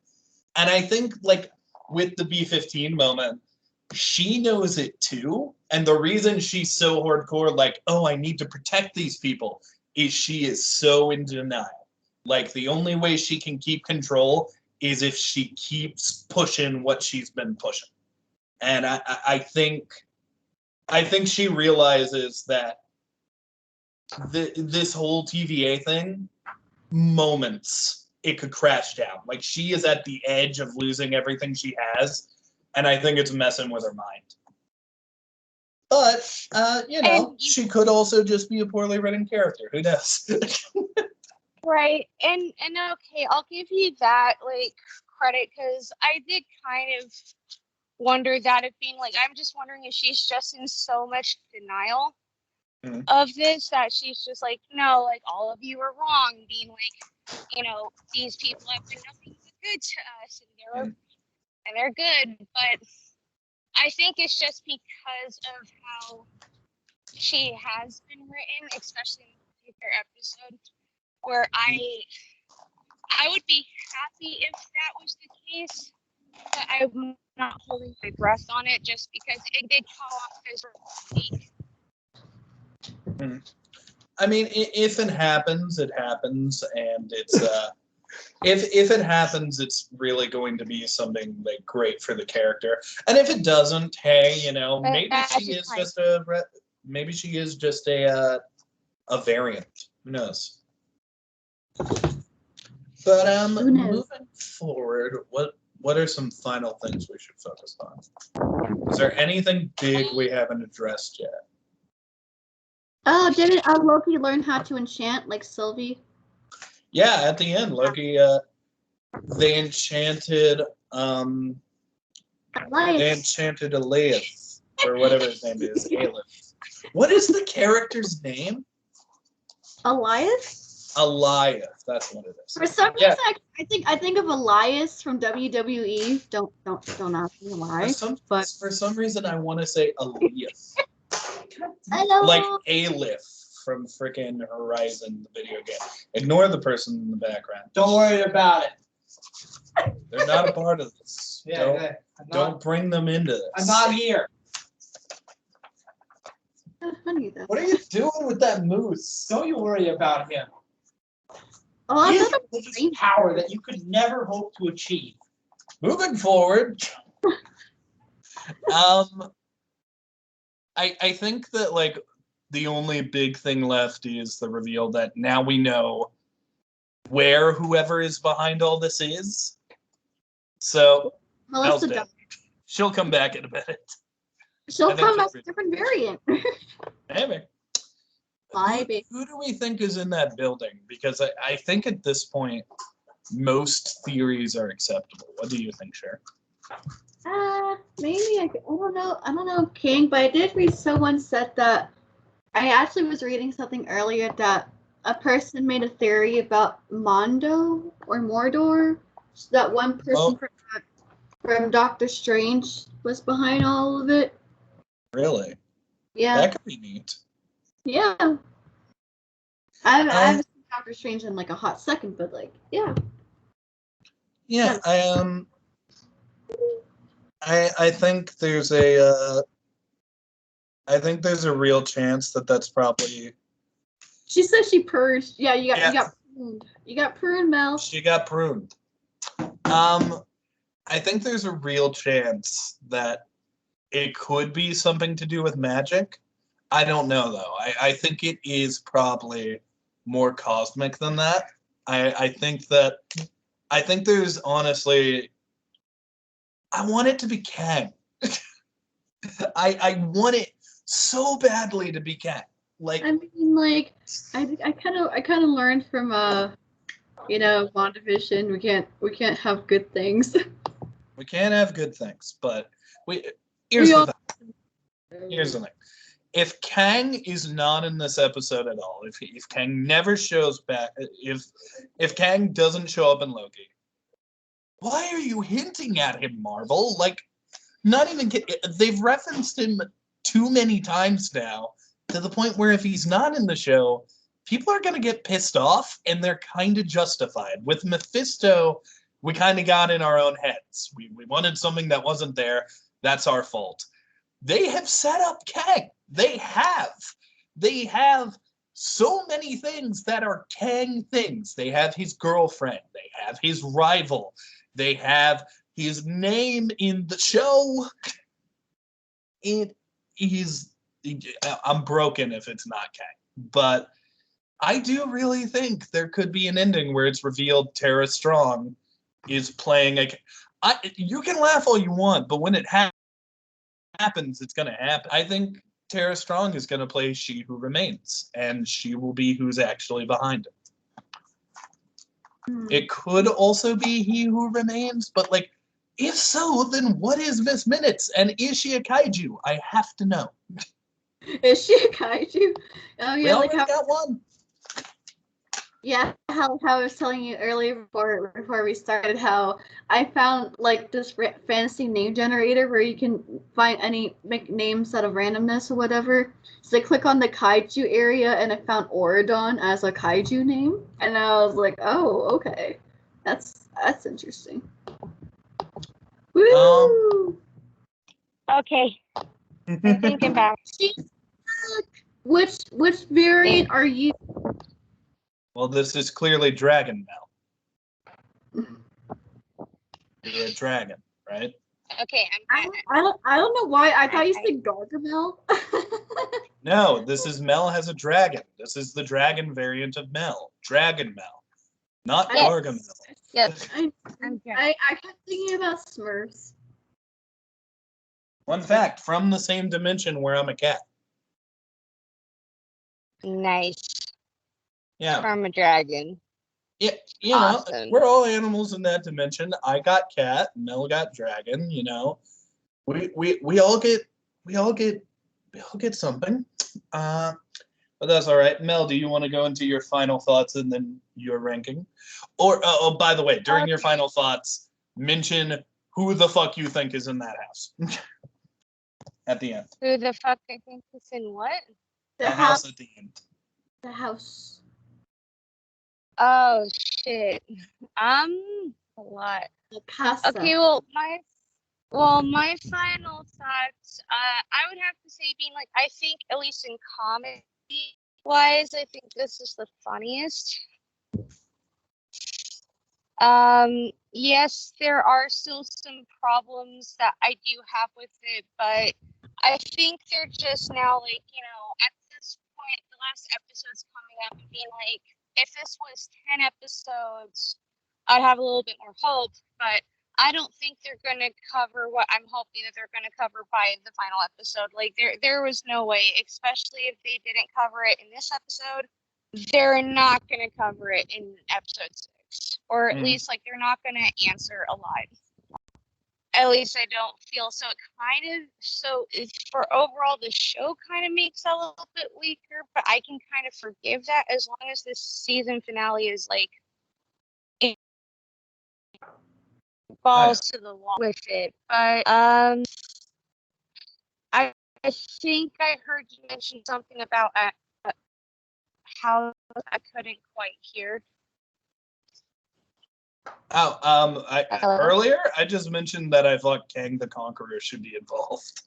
And I think, like, with the B15 moment, she knows it too. And the reason she's so hardcore, like, oh, I need to protect these people, is she is so in denial. Like, the only way she can keep control is if she keeps pushing what she's been pushing. And I think she realizes that this whole TVA thing, moments it could crash down. Like, she is at the edge of losing everything she has, and I think it's messing with her mind. But you know, she could also just be a poorly written character. Who knows? Right. And okay, I'll give you that, like, credit, because I did kind of wonder that, of being like, I'm just wondering if she's just in so much denial of this that she's just like, no, like, all of you are wrong, being like, you know, these people have been nothing but good to us, and they're good. But I think it's just because of how she has been written, especially in the particular episode, where I would be happy if that was the case, but I'm not holding my breath on it, just because it did come off as weak. I mean, if it happens, it happens, and it's if it happens, it's really going to be something like great for the character. And if it doesn't, hey, maybe That's she is fine. just maybe she is just a variant. Who knows? But Who knows? moving forward, what are some final things we should focus on? Is there anything big we haven't addressed yet? Oh, didn't Loki learn how to enchant like Sylvie? Yeah, at the end, Loki, they enchanted Elias. Elias, or whatever his name is, Aleph. What is the character's name? Elias? Elias, that's what it is. For some reason, I think of Elias from WWE. Don't ask me why. For some reason, I want to say Elias. Hello. Like Aleph from frickin' Horizon, the video game. Ignore the person in the background. Don't worry about it. They're not a part of this. Don't bring them into this. I'm not here. Funny though. What are you doing with that moose? Don't you worry about him. Oh, I He has thought a religious power that you could never hope to achieve. Moving forward, I think that like the only big thing left is the reveal that now we know where whoever is behind all this is. So Melissa Elspeth, she'll come back in a minute. She'll come as a different variant. Maybe. Who do we think is in that building? Because I think at this point, most theories are acceptable. What do you think, Cher? Maybe I don't know. I don't know, King, but I did read someone said that I actually was reading something earlier that a person made a theory about Mondo or Mordor. So that one person from Doctor Strange was behind all of it. Really? Yeah. That could be neat. Yeah. I haven't seen Doctor Strange in like a hot second, but like, yeah. Yeah, I think there's a real chance that that's probably. She says she purged. Yeah, you got pruned. You got pruned, Mel. She got pruned. I think there's a real chance that it could be something to do with magic. I don't know though. I think it is probably more cosmic than that. I think there's honestly. I want it to be Kang. I want it so badly to be Kang. Like I mean, like I kind of learned from WandaVision. We can't have good things. We can't have good things, but here's the thing. If Kang is not in this episode at all, if Kang never shows back, if Kang doesn't show up in Loki, why are you hinting at him, Marvel? Like, not even they've referenced him too many times now to the point where if he's not in the show, people are going to get pissed off, and they're kind of justified. With Mephisto, we kind of got in our own heads. We wanted something that wasn't there. That's our fault. They have set up Kang. They have so many things that are Kang things. They have his girlfriend. They have his rival. They have his name in the show. I'm broken if it's not Kang. But I do really think there could be an ending where it's revealed Tara Strong is playing you can laugh all you want, but when it happens, it's going to happen. I think Tara Strong is going to play She Who Remains, and she will be who's actually behind it. It could also be He Who Remains, but like, if so, then what is Miss Minutes? And is she a kaiju? I have to know. Is she a kaiju? Oh yeah, we already got one. Yeah, how I was telling you earlier before we started, how I found like this fantasy name generator where you can make names out of randomness or whatever. So I click on the kaiju area and I found Oridon as a kaiju name, and I was like, oh, okay, that's interesting. Woo! Okay. I'm thinking back. Which variant are you? Well, this is clearly Dragon Mel. You're a dragon, right? Okay, I don't know why I thought you said Gargamel. No, this is Mel has a dragon. This is the dragon variant of Mel. Dragon Mel. Not Yes. Gargamel. Yes. I kept thinking about Smurfs. Fun fact, from the same dimension where I'm a cat. Nice. Yeah. From a dragon. Yeah, Awesome. we're all animals in that dimension. I got cat, Mel got dragon, We all get something. But that's all right. Mel, do you want to go into your final thoughts and then your ranking? Or oh, by the way, during your final thoughts, mention who the fuck you think is in that house. At the end. Who the fuck I think is in what? The house at the end. The house. Oh shit. A lot. The casa. Okay, well my final thoughts, I would have to say being like, I think at least in comedy wise, I think this is the funniest. Yes, there are still some problems that I do have with it, but I think they're just now like, at this point, the last episode's coming up and being like, if this was 10 episodes, I'd have a little bit more hope, but I don't think they're going to cover what I'm hoping that they're going to cover by the final episode. Like, there was no way, especially if they didn't cover it in this episode, they're not going to cover it in episode 6. Or at least, like, they're not going to answer alive. At least I don't feel so. For overall, the show kind of makes it a little bit weaker, but I can kind of forgive that as long as this season finale is like balls to the wall with it. But I think I heard you mention something about how I couldn't quite hear. Earlier, I just mentioned that I thought Kang the Conqueror should be involved.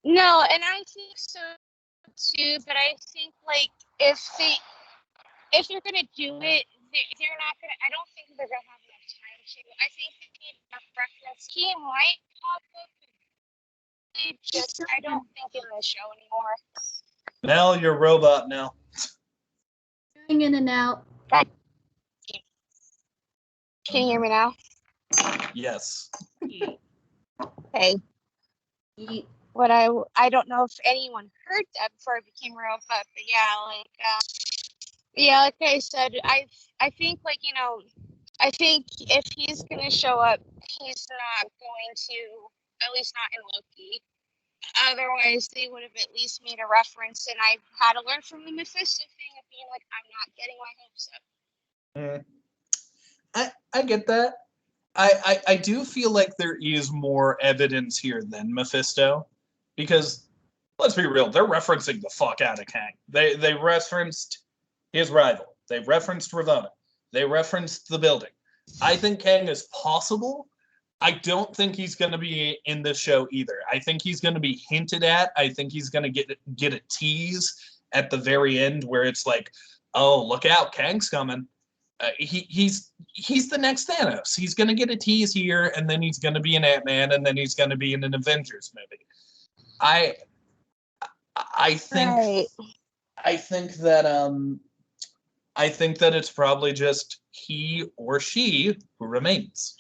No, and I think so too, but I think like if they're gonna do it, they're not gonna. I don't think they're gonna have enough time to. I think they need enough reference. He might pop up. I don't think in the show anymore. Mel, you're a robot now. Going in and out. Can you hear me now? Yes. Okay. What I don't know if anyone heard that before I became a robot, but yeah, like I said, I think like I think if he's gonna show up, he's not going to, at least not in Loki. Otherwise, they would have at least made a reference, and I had to learn from the Mephisto thing of being like, I'm not getting my hopes up. I get that. I do feel like there is more evidence here than Mephisto, because let's be real, they're referencing the fuck out of Kang. They referenced his rival. They referenced Ravonna. They referenced the building. I think Kang is possible. I don't think he's going to be in this show either. I think he's going to be hinted at. I think he's going to get a tease at the very end where it's like, oh, look out, Kang's coming. He's the next Thanos. He's going to get a tease here, and then he's going to be an Ant-Man, and then he's going to be in an Avengers movie. I think Right. I think that it's probably just he or she who remains,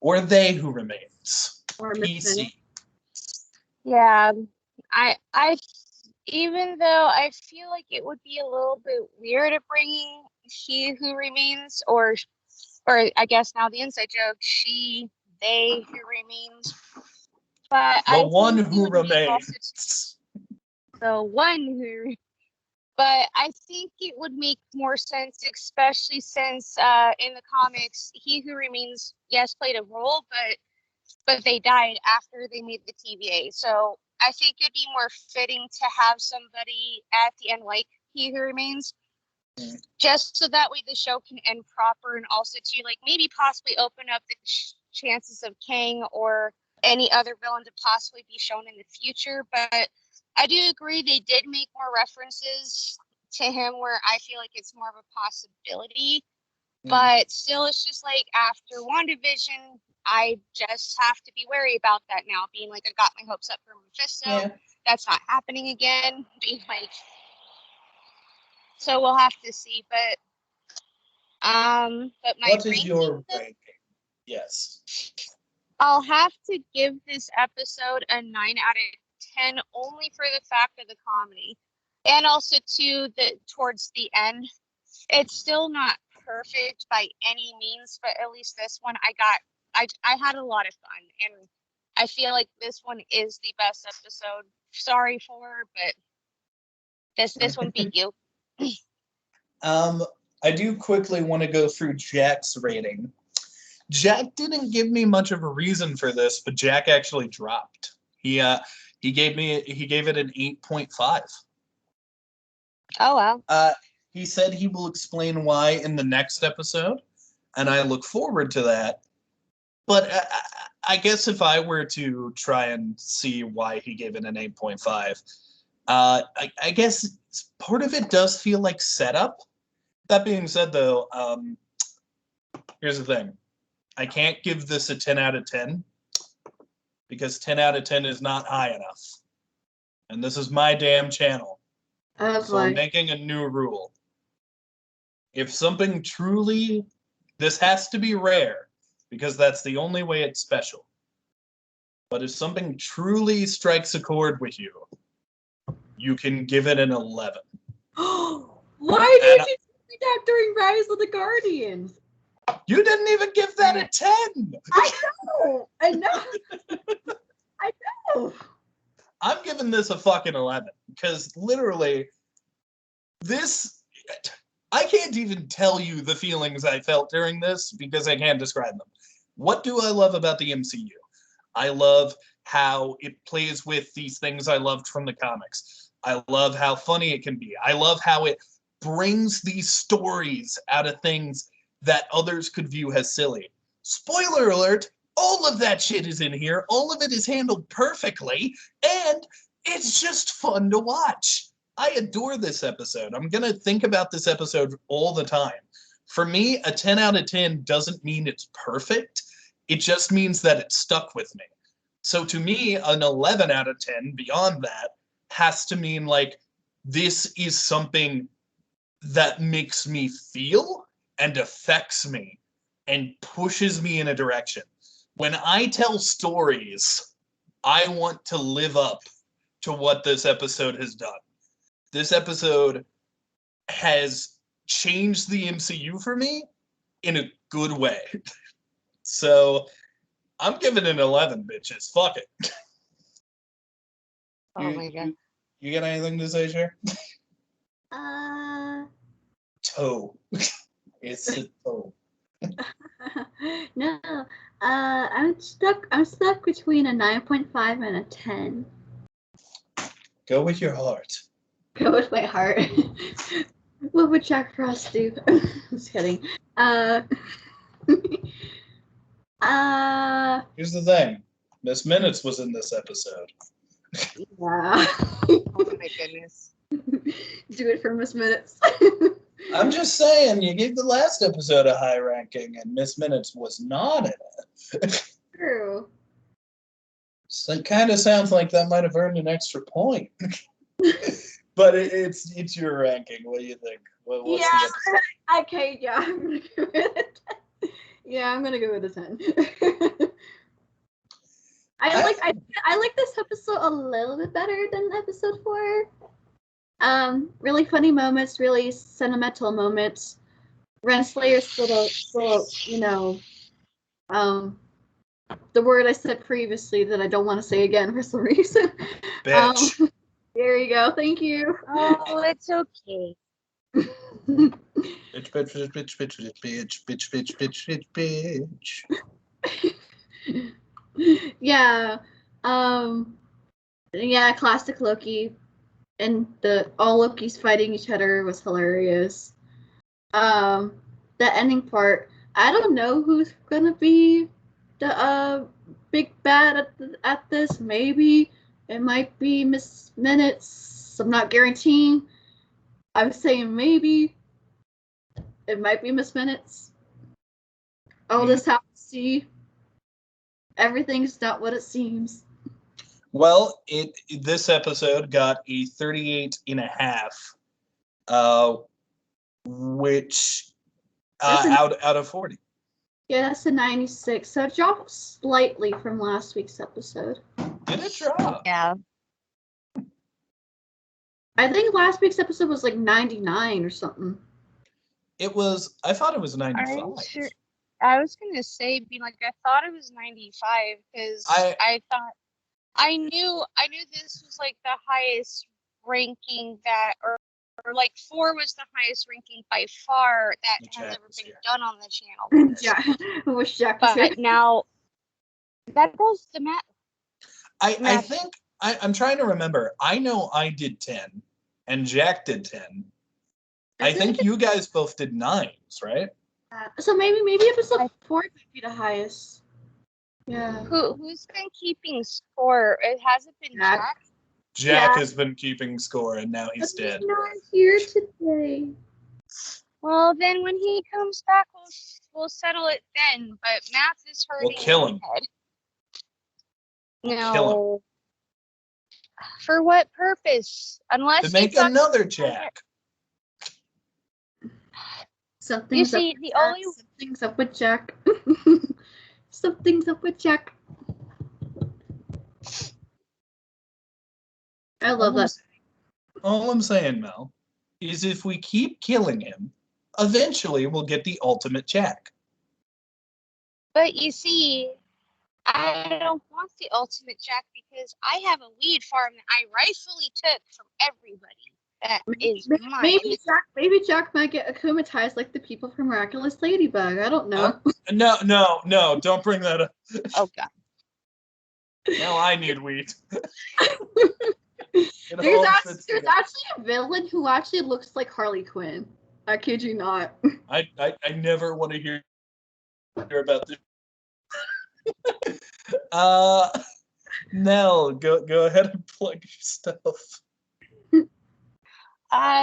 or they who remains. Or PC. Yeah, I even though I feel like it would be a little bit weird of bringing He Who Remains, or I guess now the inside joke, they who remains. But The one who remains. The one who. But I think it would make more sense, especially since in the comics, He Who Remains, yes, played a role, but they died after they made the TVA. So I think it'd be more fitting to have somebody at the end like He Who Remains, just so that way the show can end proper, and also to like maybe possibly open up the chances of Kang or any other villain to possibly be shown in the future. But I do agree they did make more references to him where I feel like it's more of a possibility. But still, it's just like after WandaVision, I just have to be wary about that now. Being like, I got my hopes up for Mephisto. Yeah. That's not happening again. Being like, so we'll have to see. But my What is your ranking, ranking? Yes. I'll have to give this episode a 9 out of 10, only for the fact of the comedy, and also to the towards the end. It's still not perfect by any means, but at least this one I had a lot of fun, and I feel like this one is the best episode. Sorry for, but this one beat you. I do quickly want to go through Jack's rating. Jack didn't give me much of a reason for this, but Jack actually dropped. He gave it an 8.5. Oh wow. He said he will explain why in the next episode, and I look forward to that. But I guess if I were to try and see why he gave it an 8.5, I guess part of it does feel like setup. That being said, though, here's the thing. I can't give this a 10 out of 10 because 10 out of 10 is not high enough. And this is my damn channel. So I'm making a new rule. If something truly, this has to be rare because that's the only way it's special. But if something truly strikes a chord with you, you can give it an 11. Why did you do that during Rise of the Guardians? You didn't even give that a 10. I know. I know. I'm giving this a fucking 11 because literally this, I can't even tell you the feelings I felt during this because I can't describe them. What do I love about the MCU? I love how it plays with these things I loved from the comics. I love how funny it can be. I love how it brings these stories out of things that others could view as silly. Spoiler alert, all of that shit is in here. All of it is handled perfectly, and it's just fun to watch. I adore this episode. I'm going to think about this episode all the time. For me, a 10 out of 10 doesn't mean it's perfect. It just means that it stuck with me. So to me, an 11 out of 10 beyond that has to mean like this is something that makes me feel and affects me and pushes me in a direction. When I tell stories, I want to live up to what this episode has done. This episode has changed the MCU for me in a good way. So I'm giving it an 11, bitches. Fuck it. Oh my god. You got anything to say, Cher? Toe. It's a toe. No. I'm stuck between a 9.5 and a 10. Go with your heart. Go with my heart. What would Jack Frost do? Just kidding. Here's the thing. Miss Minutes was in this episode. Yeah. Oh my goodness. Do it for Miss Minutes. I'm just saying, you gave the last episode a high ranking, and Miss Minutes was not in it. True. So it kind of sounds like that might have earned an extra point. But it's your ranking. What do you think? What's the episode? Okay, yeah, I'm gonna go with it. Yeah, I'm gonna go with a 10. I like this episode a little bit better than episode 4. Really funny moments, really sentimental moments. Renslayer still, you know, the word I said previously that I don't want to say again for some reason. Bitch. There you go. Thank you. Oh, it's okay. Bitch, bitch, bitch, bitch, bitch, bitch, bitch, bitch, bitch, bitch. Yeah. Yeah, classic Loki. And all Lokis fighting each other was hilarious. The ending part, I don't know who's gonna be the big bad at this. Maybe It might be Miss Minutes. I'm not guaranteeing. I'm saying maybe. It might be Miss Minutes. I'll just have to see. Everything's not what it seems. Well, this episode got a 38.5, which out of 40. Yeah, that's a 96. So it dropped slightly from last week's episode. Did it drop? Yeah. I think last week's episode was like 99 or something. I thought it was 95. Are you sure? I was gonna say, I thought it was 95 because I thought I knew this was like the highest ranking or like 4 was the highest ranking by far that has ever been done on the channel. Yeah, I wish Jack was here. But now that goes to Matt. I think I'm trying to remember. I know I did 10 and Jack did 10. I think you guys both did 9s, right? So maybe episode 4 might be the highest. Yeah. Who's been keeping score? It hasn't been Jack. Jack has been keeping score, and now he's dead. He's not here today. Well, then when he comes back, we'll settle it then. But Matt is hurting. We'll kill him. No. Kill him. For what purpose? Unless to make another Jack. Something's up with Jack. Something's up with Jack. I love that. All I'm saying, Mel, is if we keep killing him, eventually we'll get the ultimate Jack. But you see, I don't want the ultimate Jack because I have a weed farm that I rightfully took from everybody. That is mine. Maybe Jack might get akumatized like the people from Miraculous Ladybug. I don't know. No, don't bring that up. Oh God. Now I need weed. There's actually a villain who actually looks like Harley Quinn. I kid you not. I never want to hear about this. Nell, go ahead and plug your stuff.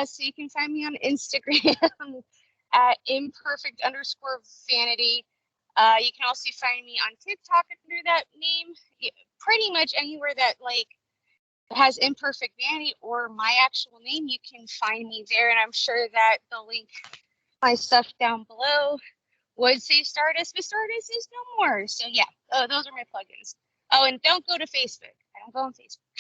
So you can find me on Instagram at imperfect_vanity. You can also find me on TikTok under that name. Pretty much anywhere that has imperfect vanity or my actual name, you can find me there. And I'm sure that the link, my stuff down below, would say Stardust, but Stardust is no more. So yeah, those are my plugins. Oh, and don't go to Facebook. I don't go on Facebook.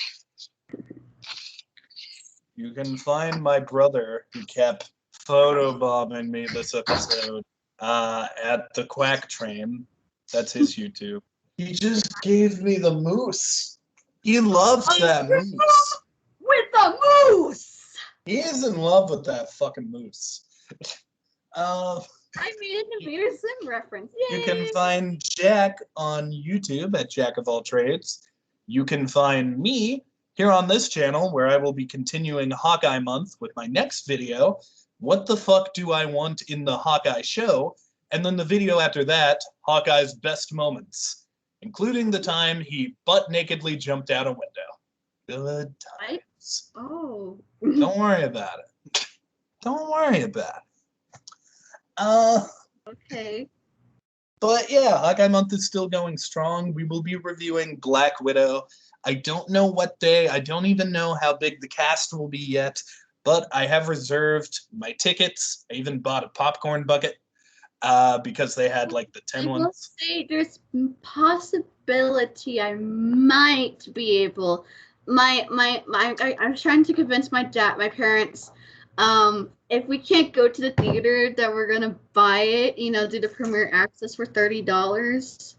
You can find my brother who kept photobombing me this episode at the Quack Train. That's his YouTube. He just gave me the moose. He loves that moose. With the moose! He is in love with that fucking moose. I made an Invader Sim reference. Yay! You can find Jack on YouTube at Jack of All Trades. You can find me here on this channel, where I will be continuing Hawkeye Month with my next video, What the Fuck Do I Want in the Hawkeye Show? And then the video after that, Hawkeye's Best Moments, including the time he butt-nakedly jumped out a window. Good times. Oh. Don't worry about it. Don't worry about it. Okay. But yeah, Hawkeye Month is still going strong. We will be reviewing Black Widow. I don't know what day. I don't even know how big the cast will be yet. But I have reserved my tickets. I even bought a popcorn bucket because they had the 10 ones. I will say there's possibility I might be able. I was trying to convince my parents. If we can't go to the theater, that we're gonna buy it. Do the premiere access for $30.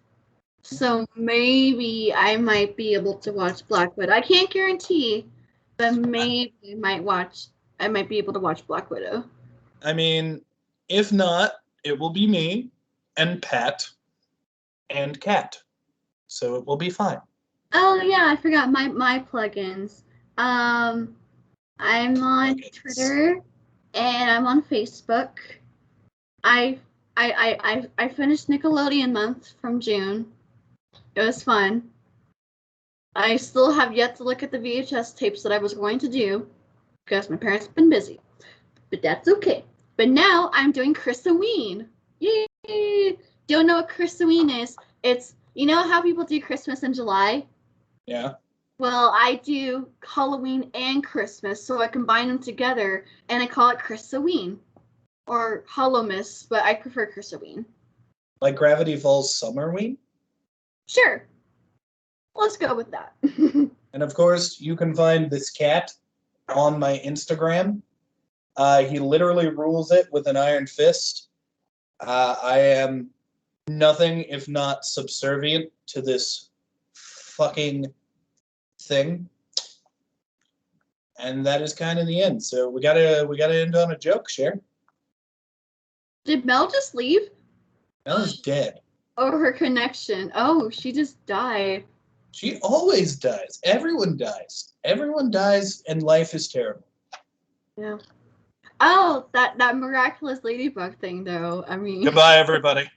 So maybe I might be able to watch Black Widow. I can't guarantee, but maybe I might be able to watch Black Widow. I mean, if not, it will be me and Pat and Kat. So it will be fine. Oh yeah, I forgot my plugins. I'm on Twitter and I'm on Facebook. I finished Nickelodeon month from June. It was fun. I still have yet to look at the VHS tapes that I was going to do because my parents have been busy. But that's okay. But now I'm doing Christmas. Yay! Don't know what Christmas is? It's, you know how people do Christmas in July? Yeah. Well, I do Halloween and Christmas, so I combine them together, and I call it Christmas. Or Hallowmas, but I prefer Christmas. Like Gravity Falls Summerween? Sure. Let's go with that. And of course, you can find this cat on my Instagram. He literally rules it with an iron fist. I am nothing if not subservient to this fucking thing. And that is kind of the end. So we gotta end on a joke, Cher. Did Mel just leave? Mel is dead. Oh, her connection. Oh, she just died. She always dies. Everyone dies. Everyone dies, and life is terrible. Yeah. Oh, that miraculous ladybug thing, though. I mean. Goodbye, everybody.